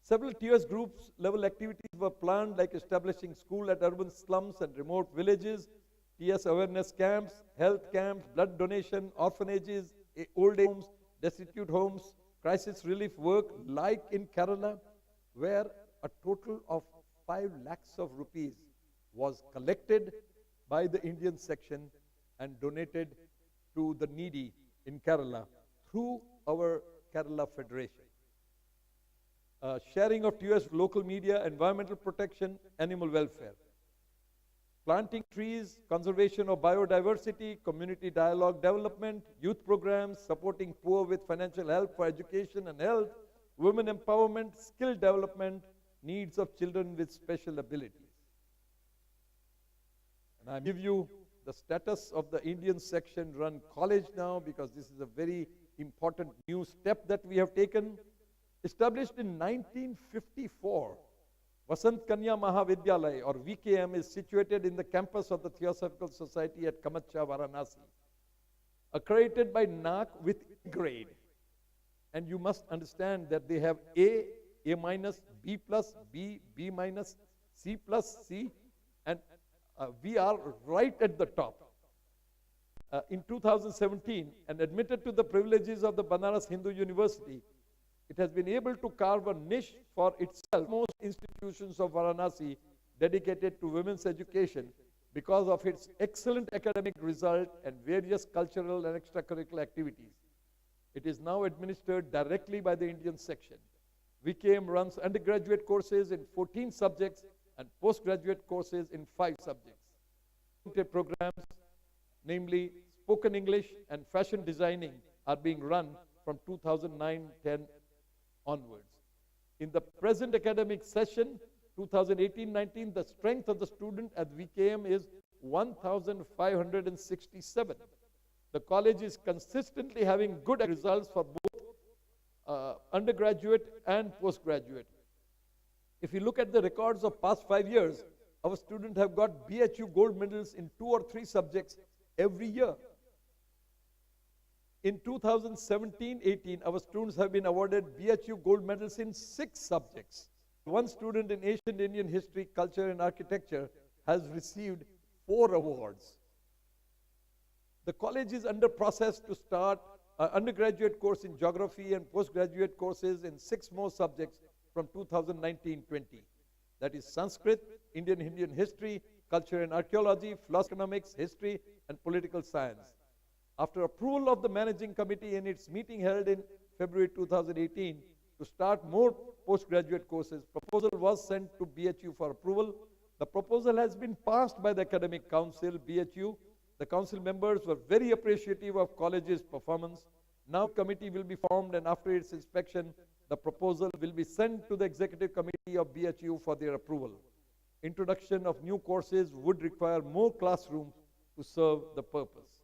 Several TOS groups level activities were planned, like establishing school at urban slums and remote villages, TS awareness camps, health camps, blood donation, orphanages, old age homes, destitute homes, crisis relief work, like in Kerala, where a total of 5 lakhs of rupees was collected by the Indian section and donated to the needy in Kerala through our Kerala Federation. Sharing of TOS local media, environmental protection, animal welfare. Planting trees, conservation of biodiversity, community dialogue development, youth programs, supporting poor with financial help for education and health, women empowerment, skill development, needs of children with special abilities. And I give you the status of the Indian section run college now, because this is a very important new step that we have taken. Established in 1954, Vasant Kanya Mahavidyalaya, or VKM, is situated in the campus of the Theosophical Society at Kamacha, Varanasi. Accredited by NAC with grade. And you must understand that they have A minus, B plus, B minus, C plus, C, and we are right at the top. In 2017, and admitted to the privileges of the Banaras Hindu University, it has been able to carve a niche for itself. Most institutions of Varanasi dedicated to women's education because of its excellent academic result and various cultural and extracurricular activities. It is now administered directly by the Indian section. VKM runs undergraduate courses in 14 subjects and postgraduate courses in 5 subjects. Programs, namely spoken English and fashion designing, are being run from 2009-10 onwards. In the present academic session, 2018-19, the strength of the student at VKM is 1,567. The college is consistently having good results for both undergraduate and postgraduate. If you look at the records of past 5 years, our students have got BHU gold medals in 2 or 3 subjects every year. In 2017-18, our students have been awarded BHU gold medals in 6 subjects. One student in Ancient Indian history, culture, and architecture has received 4 awards. The college is under process to start an undergraduate course in geography and postgraduate courses in 6 more subjects from 2019-20. That is Sanskrit, Indian history, culture and archaeology, philosophy, economics, history, and political science. After approval of the managing committee in its meeting held in February 2018 to start more postgraduate courses, proposal was sent to BHU for approval. The proposal has been passed by the Academic Council, BHU. The council members were very appreciative of college's performance. Now committee will be formed, and after its inspection, the proposal will be sent to the executive committee of BHU for their approval. Introduction of new courses would require more classrooms to serve the purpose.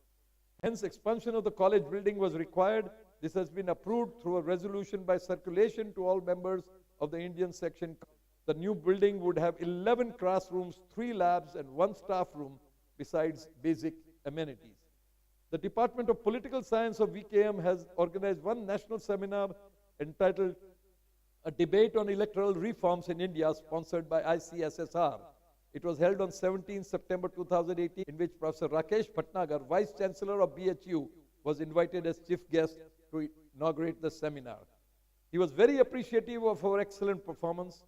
Hence, expansion of the college building was required. This has been approved through a resolution by circulation to all members of the Indian section. The new building would have 11 classrooms, 3 labs, and 1 staff room, besides basic amenities. The Department of Political Science of VKM has organized one national seminar entitled A Debate on Electoral Reforms in India, sponsored by ICSSR. It was held on 17 September 2018, in which Professor Rakesh Bhatnagar, Vice Chancellor of BHU, was invited as chief guest to inaugurate the seminar. He was very appreciative of our excellent performance.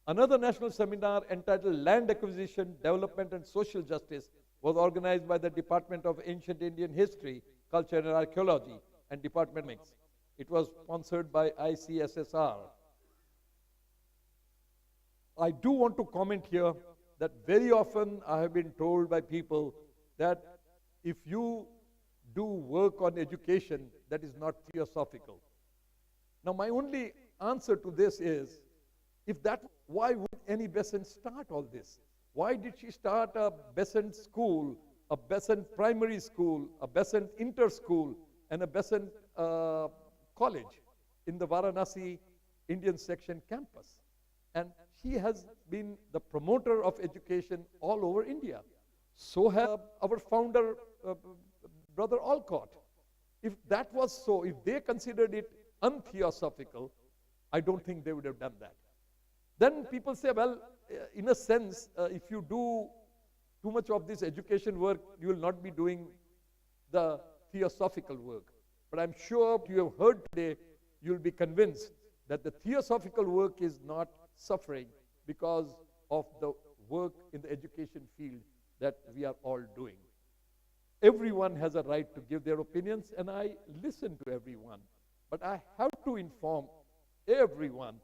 Another national seminar entitled Land Acquisition, Development and Social Justice was organized by the Department of Ancient Indian History, Culture and Archaeology and Department of Economics. It was sponsored by ICSSR. I do want to comment here that very often I have been told by people that if you do work on education, that is not theosophical. Now my only answer to this is, if that, why would Annie Besant start all this? Why did she start a Besant school, a Besant primary school, a Besant inter-school, and a Besant college in the Varanasi Indian section campus? And she has been the promoter of education all over India. So have our founder, Brother Alcott. If that was so, if they considered it untheosophical, I don't think they would have done that. Then people say, well, in a sense, if you do too much of this education work, you will not be doing the theosophical work. But I'm sure you have heard today, you'll be convinced that the theosophical work is not suffering because of the work in the education field that we are all doing. Everyone has a right to give their opinions, and I listen to everyone. But I have to inform everyone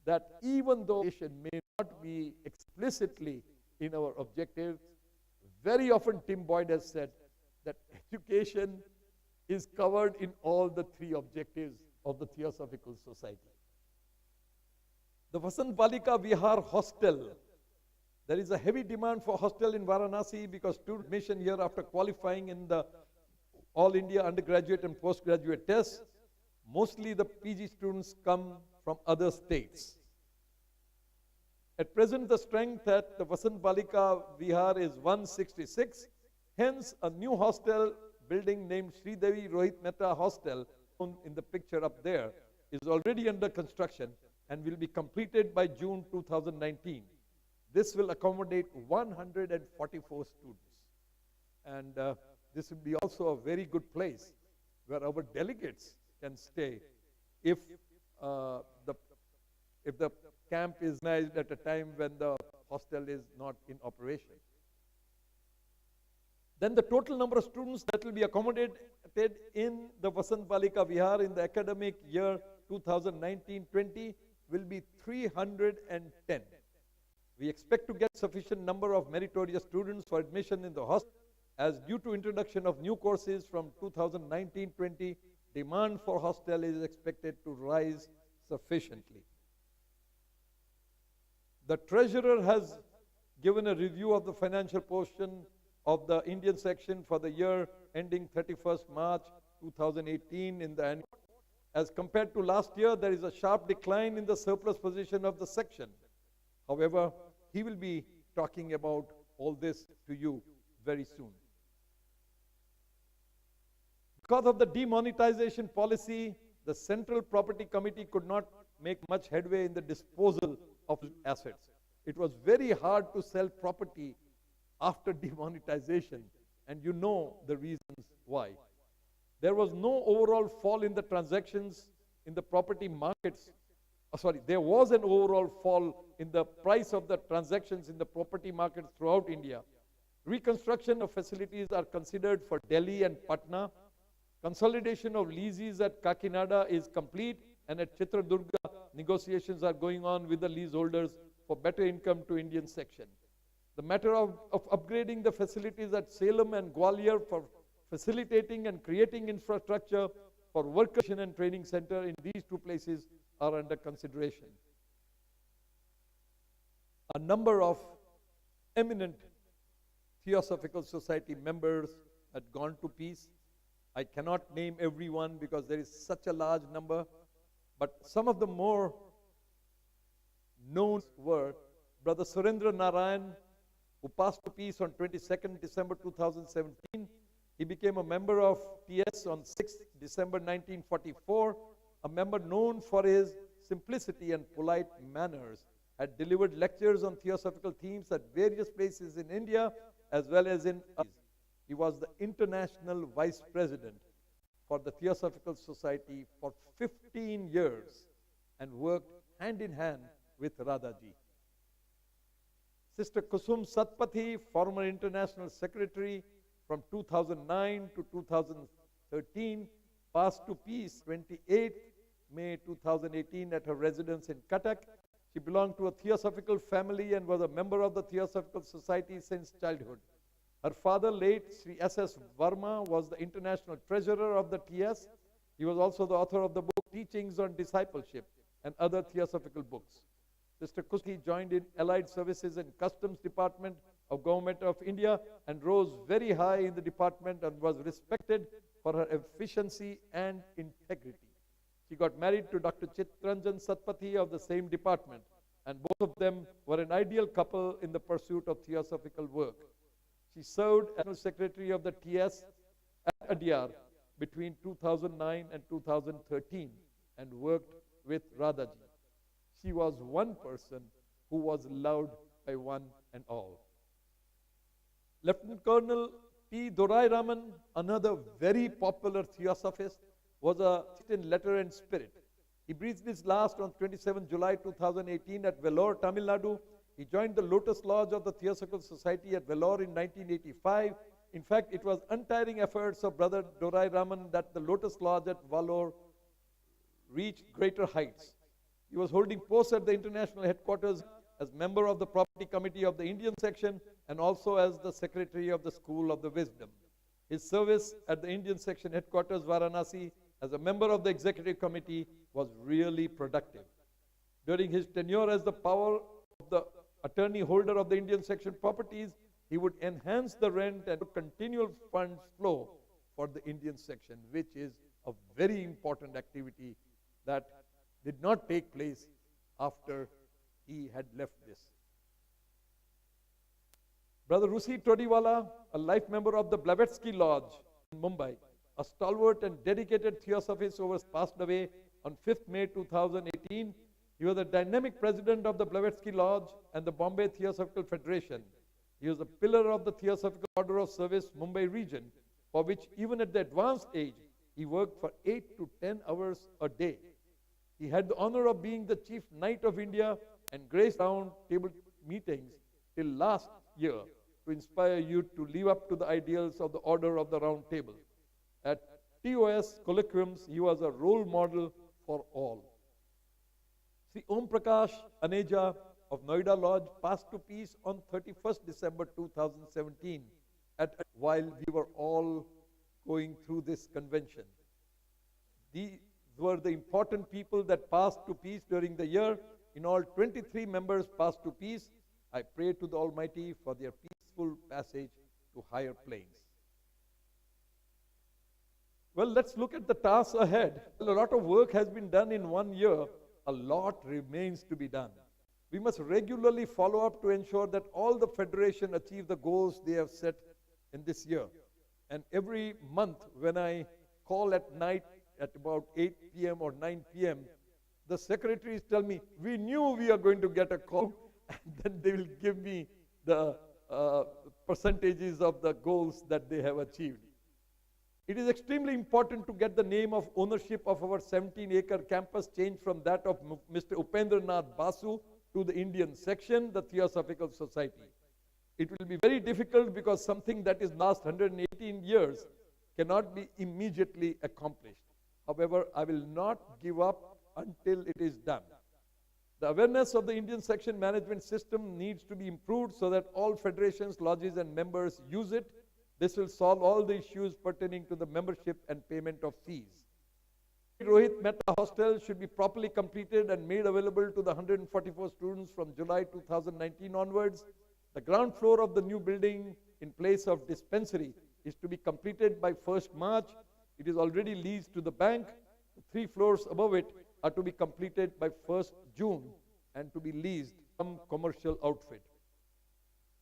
that even though education may not be explicitly in our objectives, very often Tim Boyd has said that education is covered in all the 3 objectives of the Theosophical Society. The Vasant Balika Vihar Hostel. There is a heavy demand for hostel in Varanasi because student admission here after qualifying in the All India undergraduate and postgraduate tests. Mostly the PG students come from other states. At present, the strength at the Vasant Balika Vihar is 166. Hence, a new hostel building named Sridevi Rohit Mehta Hostel, shown in the picture up there, is already under construction and will be completed by June 2019. This will accommodate 144 students. And this will be also a very good place where our delegates can stay if the camp is organized at a time when the hostel is not in operation. Then the total number of students that will be accommodated in the Vasant Balika Vihar in the academic year 2019-20 will be 310. We expect to get sufficient number of meritorious students for admission in the hostel, as due to introduction of new courses from 2019-20, demand for hostel is expected to rise sufficiently. The treasurer has given a review of the financial portion of the Indian section for the year ending 31st March 2018 in the annual. As compared to last year, there is a sharp decline in the surplus position of the section. However, he will be talking about all this to you very soon. Because of the demonetization policy, the Central Property Committee could not make much headway in the disposal of assets. It was very hard to sell property after demonetization, and you know the reasons why. There was no overall fall in the transactions in the property markets. There was an overall fall in the price of the transactions in the property markets throughout India. Reconstruction of facilities are considered for Delhi and Patna. Consolidation of leases at Kakinada is complete, and at Chitradurga, negotiations are going on with the leaseholders for better income to Indian section. The matter of upgrading the facilities at Salem and Gwalior for facilitating and creating infrastructure for workers and training center in these two places are under consideration. A number of eminent Theosophical Society members had gone to peace. I cannot name everyone because there is such a large number, but some of the more known were Brother Surendra Narayan, who passed to peace on 22nd December 2017. He became a member of TS on 6th December 1944, a member known for his simplicity and polite manners, had delivered lectures on theosophical themes at various places in India as well as in others. He was the international vice president for the Theosophical Society for 15 years and worked hand in hand with Radhaji. Sister Kusum Satpathy, former international secretary from 2009 to 2013, passed to peace 28th May 2018 at her residence in Cuttack. She belonged to a Theosophical family and was a member of the Theosophical Society since childhood. Her father, late Sri S.S. Verma, was the international treasurer of the TS. He was also the author of the book Teachings on Discipleship and other theosophical books. Sister Kuski joined in Allied Services and Customs Department of Government of India and rose very high in the department and was respected for her efficiency and integrity. She got married to Dr. Chitranjan Satpathy of the same department, and both of them were an ideal couple in the pursuit of theosophical work. She served as National Secretary of the TS at Adyar between 2009 and 2013 and worked with Radhaji. She was one person who was loved by one and all. Lieutenant Colonel T. Dorai Raman, another very popular theosophist, was a in letter and spirit. He breathed his last on 27 July 2018 at Vellore, Tamil Nadu. He joined the Lotus Lodge of the Theosophical Society at Vellore in 1985. In fact, it was untiring efforts of Brother Dorai Raman that the Lotus Lodge at Vellore reached greater heights. He was holding posts at the international headquarters as member of the Property Committee of the Indian section and also as the Secretary of the School of the Wisdom. His service at the Indian section headquarters, Varanasi, as a member of the Executive Committee was really productive. During his tenure as the power of the attorney holder of the Indian section properties, he would enhance the rent and continual funds flow for the Indian section, which is a very important activity that did not take place after he had left this. Brother Rusi Todiwala, a life member of the Blavatsky Lodge in Mumbai, a stalwart and dedicated theosophist who was passed away on 5th May 2018. He was the dynamic president of the Blavatsky Lodge and the Bombay Theosophical Federation. He was a pillar of the Theosophical Order of Service Mumbai region, for which even at the advanced age, he worked for 8 to 10 hours a day. He had the honor of being the Chief Knight of India and graced round table meetings till last year to inspire youth to live up to the ideals of the Order of the Round Table. At TOS colloquiums, he was a role model for all. Sri Om Prakash Aneja of Noida Lodge passed to peace on 31st December 2017 while we were all going through this convention. These were the important people that passed to peace during the year. In all, 23 members passed to peace. I pray to the Almighty for their peaceful passage to higher planes. Well, let's look at the tasks ahead. A lot of work has been done in 1 year. A lot remains to be done. We must regularly follow up to ensure that all the federation achieve the goals they have set in this year. And every month when I call at night at about 8 p.m. or 9 p.m., the secretaries tell me, we knew we are going to get a call, and then they will give me the percentages of the goals that they have achieved. It is extremely important to get the name of ownership of our 17-acre campus changed from that of Mr. Upendranath Basu to the Indian section, the Theosophical Society. It will be very difficult because something that is last 118 years cannot be immediately accomplished. However, I will not give up until it is done. The awareness of the Indian section management system needs to be improved so that all federations, lodges and members use it. This will solve all the issues pertaining to the membership and payment of fees. Rohit Mehta Hostel should be properly completed and made available to the 144 students from July 2019 onwards. The ground floor of the new building in place of dispensary is to be completed by 1st March. It is already leased to the bank. The 3 floors above it are to be completed by 1st June and to be leased from commercial outfit.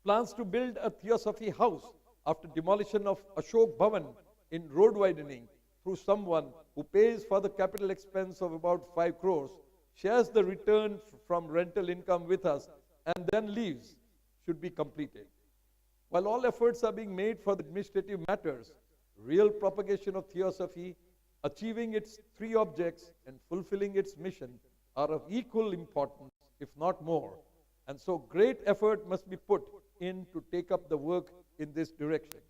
Plans to build a Theosophy house after demolition of Ashok Bhavan in road widening through someone who pays for the capital expense of about 5 crores, shares the return from rental income with us, and then leaves, should be completed. While all efforts are being made for the administrative matters, real propagation of Theosophy, achieving its 3 objects and fulfilling its mission are of equal importance, if not more. And so great effort must be put in to take up the work in this direction.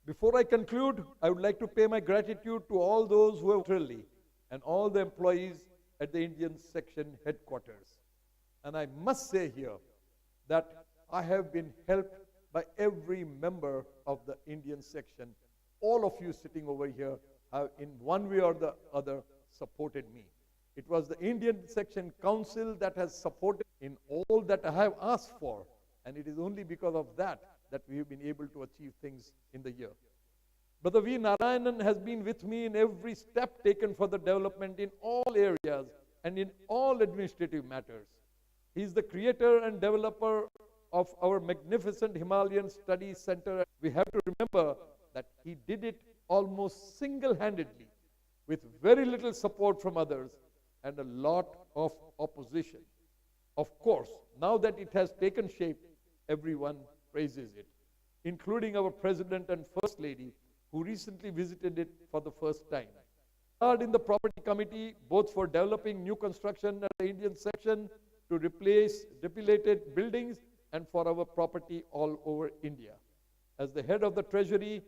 Before I conclude, I would like to pay my gratitude to all those who have really and all the employees at the Indian section headquarters. And I must say here that I have been helped by every member of the Indian section. All of you sitting over here have in one way or the other supported me. It was the Indian section council that has supported in all that I have asked for. And it is only because of that we have been able to achieve things in the year. Brother V. Narayanan has been with me in every step taken for the development in all areas and in all administrative matters. He is the creator and developer of our magnificent Himalayan Studies Center. We have to remember that he did it almost single-handedly with very little support from others and a lot of opposition. Of course, now that it has taken shape, everyone praises it, including our President and First Lady, who recently visited it for the first time. In the property committee, both for developing new construction at the Indian section to replace depleted buildings and for our property all over India. As the head of the treasury,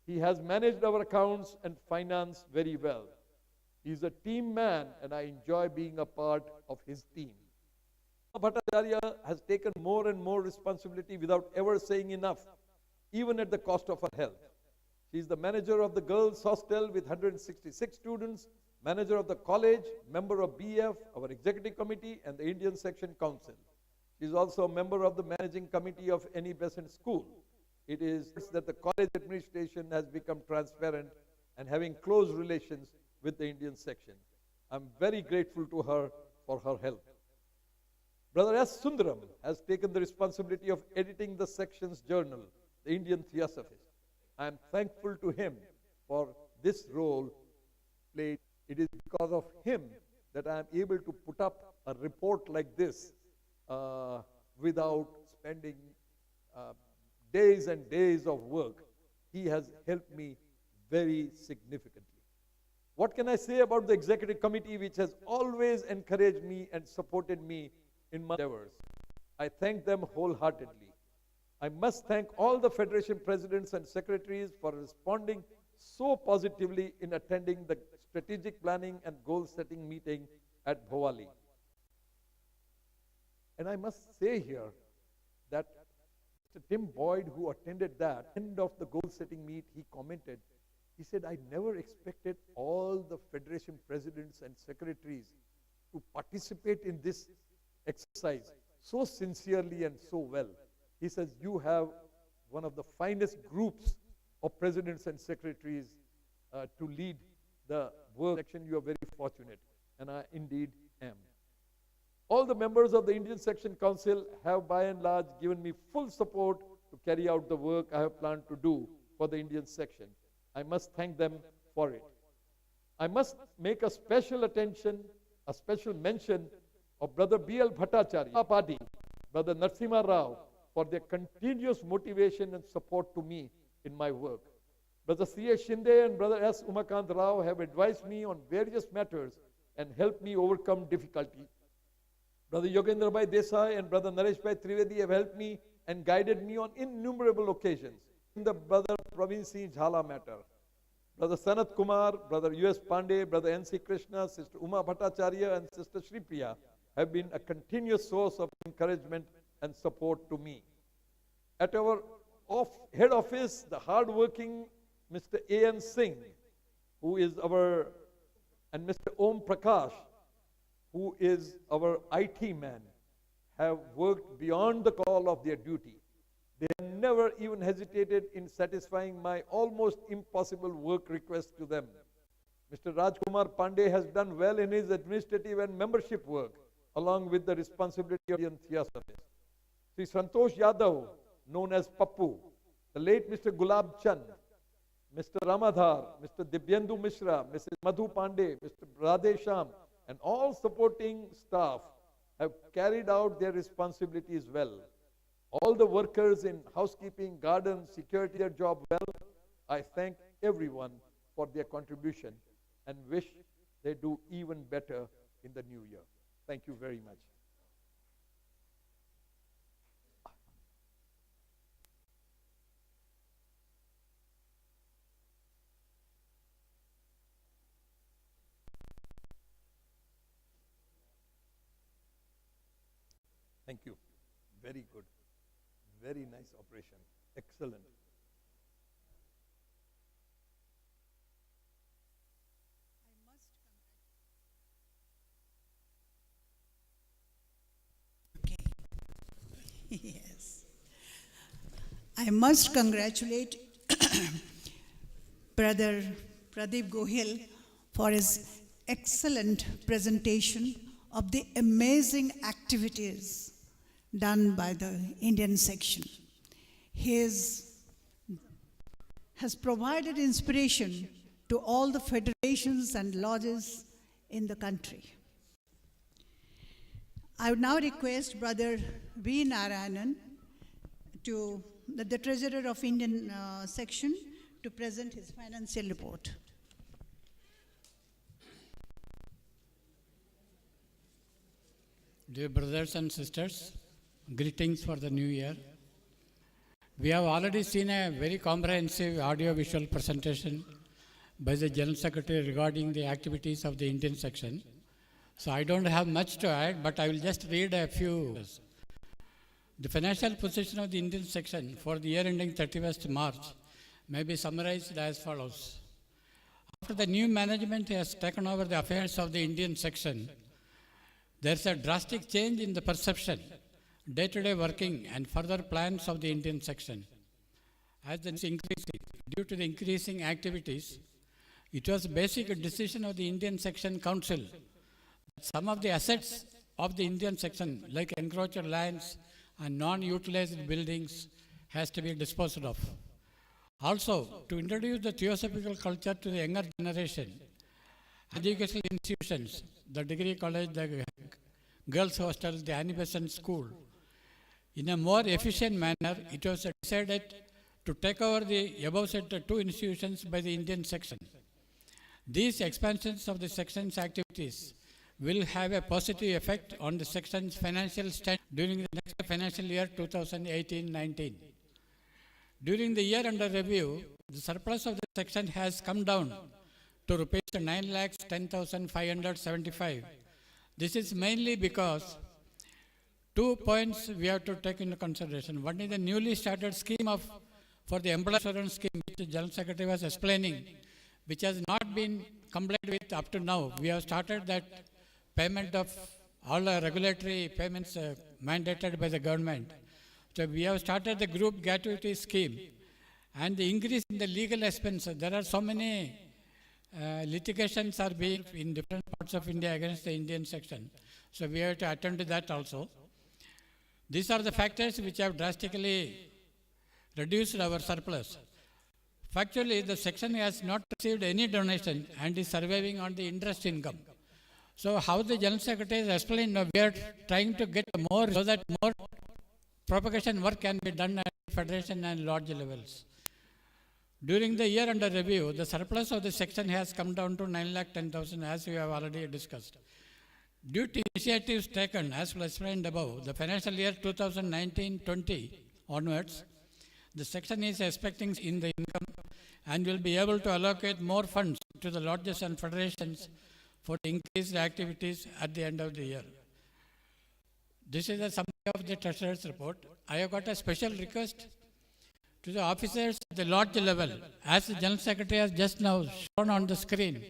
he has managed our accounts and finance very well. He is a team man and I enjoy being a part of his team. Bhattacharya has taken more and more responsibility without ever saying enough, even at the cost of her health. She is the manager of the girls' hostel with 166 students, manager of the college, member of BF, our executive committee, and the Indian section council. She is also a member of the managing committee of any Besant school. It is that the college administration has become transparent and having close relations with the Indian section. I'm very grateful to her for her help. Brother S. Sundaram has taken the responsibility of editing the section's journal, the Indian Theosophist. I am thankful to him for this role played. It is because of him that I am able to put up a report like this without spending days and days of work. He has helped me very significantly. What can I say about the executive committee, which has always encouraged me and supported me in my endeavors? I thank them wholeheartedly. I must thank all the federation presidents and secretaries for responding so positively in attending the strategic planning and goal-setting meeting at Bhowali. And I must say here that Mr. Tim Boyd, who attended that, end of the goal-setting meet, he commented, he said, I never expected all the federation presidents and secretaries to participate in this exercise so sincerely and so well. He says, you have one of the finest groups of presidents and secretaries to lead the work section. You are very fortunate, and I indeed am. All the members of the Indian Section Council have by and large given me full support to carry out the work I have planned to do for the Indian section. I must thank them for it. I must make a special mention of Brother B.L. Bhattacharya, Party, Brother Narasimha Rao, for their continuous motivation and support to me in my work. Brother C.A. Shinde and Brother S. Umakant Rao have advised me on various matters and helped me overcome difficulty. Brother Yogendra Bhai Desai and Brother Naresh Bhai Trivedi have helped me and guided me on innumerable occasions. In the Brother Praveen Singh Jhala matter, Brother Sanat Kumar, Brother U.S. Pandey, Brother N.C. Krishna, Sister Uma Bhattacharya and Sister Shri Priya have been a continuous source of encouragement and support to me. At our head office, the hard-working Mr. A.N. Singh, who is and Mr. Om Prakash, who is our IT man, have worked beyond the call of their duty. They have never even hesitated in satisfying my almost impossible work request to them. Mr. Rajkumar Pandey has done well in his administrative and membership work, along with the responsibility of the Theosophical. Sri Santosh Yadav, known as Pappu, the late Mr. Gulab Chand, Mr. Ramadhar, Mr. Dibyendu Mishra, Mrs. Madhu Pandey, Mr. Radhe Sham, and all supporting staff have carried out their responsibilities well. All the workers in housekeeping, garden, security, their job well. I thank everyone for their contribution and wish they do even better in the new year. Thank you very much. Thank you. Very good. Very nice operation. Excellent. Yes. I must congratulate Brother Pradeep Gohil for his excellent presentation of the amazing activities done by the Indian section. He has provided inspiration to all the federations and lodges in the country. I would now request Brother V. Narayanan, the Treasurer of Indian section, to present his financial report. Dear brothers and sisters, greetings for the new year. We have already seen a very comprehensive audio-visual presentation by the General Secretary regarding the activities of the Indian section. So I don't have much to add, but I will just read a few. The financial position of the Indian section for the year ending 31st March may be summarized as follows. After the new management has taken over the affairs of the Indian section, there's a drastic change in the perception, day-to-day working and further plans of the Indian section. As the increasing, due to the increasing activities, it was a basic decision of the Indian Section Council that some of the assets of the Indian section, like encroached lands and non-utilized buildings, has to be disposed of. Also, to introduce the Theosophical culture to the younger generation, educational institutions, the degree college, the girls' hostel, the anniversary school, in a more efficient manner, it was decided to take over the above said two institutions by the Indian section. These expansions of the section's activities will have a positive effect on the section's financial stand during the next financial year 2018-19. During the year under review, the surplus of the section has come down to rupees 9,10,575. This is mainly because 2 points we have to take into consideration. One is the newly started scheme for the employee insurance scheme, which the General Secretary was explaining, which has not been complied with up to now. We have started that payment of all the regulatory payments mandated by the government. So we have started the group gratuity scheme, and the increase in the legal expenses. There are so many litigations are being in different parts of India against the Indian section. So we have to attend to that also. These are the factors which have drastically reduced our surplus. Factually, the section has not received any donation and is surviving on the interest income. So how the General Secretary has explained, we are trying to get more so that more propagation work can be done at federation and lodge levels. During the year under review, the surplus of the section has come down to 9,10,000 as we have already discussed. Due to initiatives taken, as explained above, the financial year 2019-20 onwards, the section is expecting in the income and will be able to allocate more funds to the lodges and federations for increased activities at the end of the year. This is a summary of the Treasurer's report. I have got a special request to the officers at the lodge level. As the General Secretary has just now shown on the screen,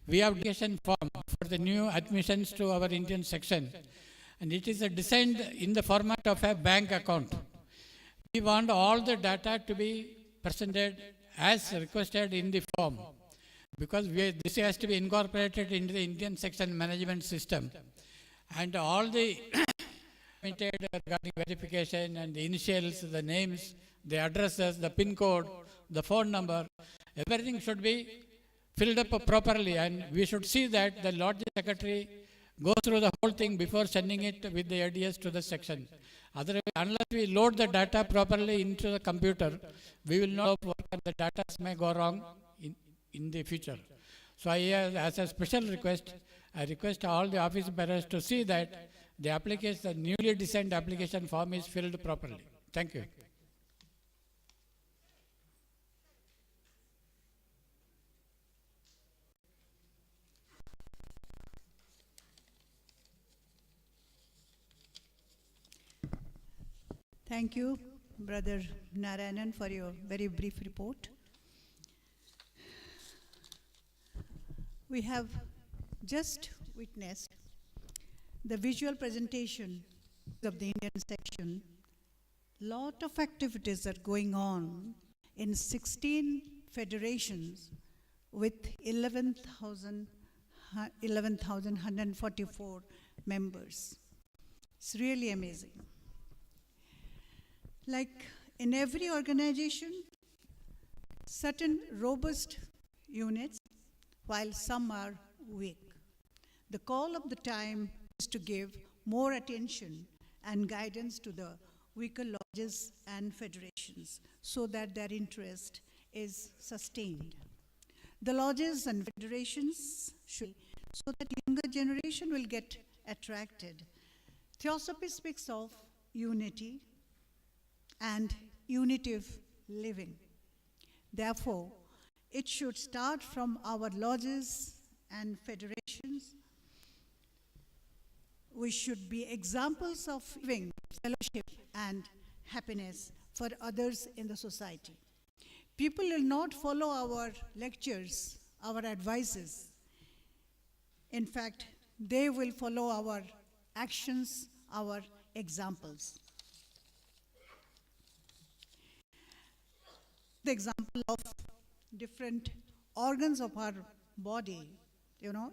we have application form for the new admissions to our Indian section, and it is designed in the format of a bank account. We want all the data to be presented as requested in the form, because this has to be incorporated into the Indian section management system, and all the regarding verification and the initials, the names, the addresses, the PIN code, the phone number, everything should be filled up properly, and we should see that the Lodge Secretary goes through the whole thing before sending it with the ADS to the section. Otherwise, unless we load the data properly into the computer, we will not work and the data may go wrong in the future. So as a special request, I request all the office bearers to see that the application, the newly designed application form is filled properly. Thank you. Thank you, Brother Narayanan, for your very brief report. We have just witnessed the visual presentation of the Indian section. Lot of activities are going on in 16 federations with 11,144 members. It's really amazing. Like in every organization, certain robust units, while some are weak. The call of the time is to give more attention and guidance to the weaker lodges and federations so that their interest is sustained. The lodges and federations should, so that younger generation will get attracted. Theosophy speaks of unity and unitive living. Therefore, it should start from our lodges and federations. We should be examples of living fellowship and happiness for others in the society. People will not follow our lectures, our advices. In fact, they will follow our actions, our examples. The example of different organs of our body,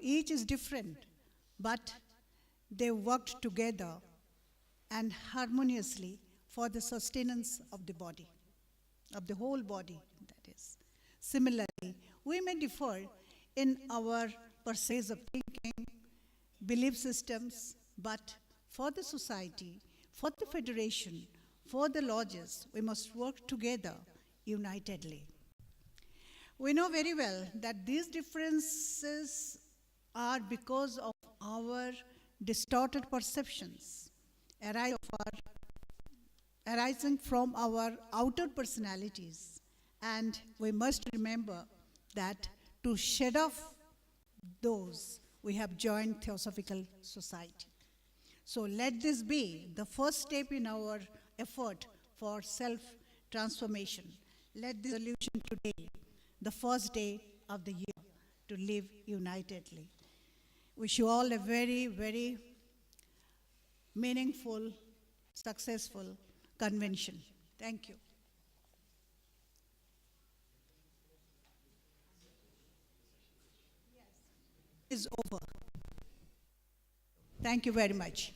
each is different, but they worked together and harmoniously for the sustenance of the body, of the whole body, that is. Similarly, we may differ in our pursuits of thinking, belief systems, but for the society, for the federation, for the lodges, we must work together unitedly. We know very well that these differences are because of our distorted perceptions arising from our outer personalities. And we must remember that to shed off those, we have joined Theosophical Society. So let this be the first step in our effort for self-transformation. Let this resolution today, the first day of the year, to live unitedly. Wish you all a very, very meaningful, successful convention. Thank you. Is over. Thank you very much.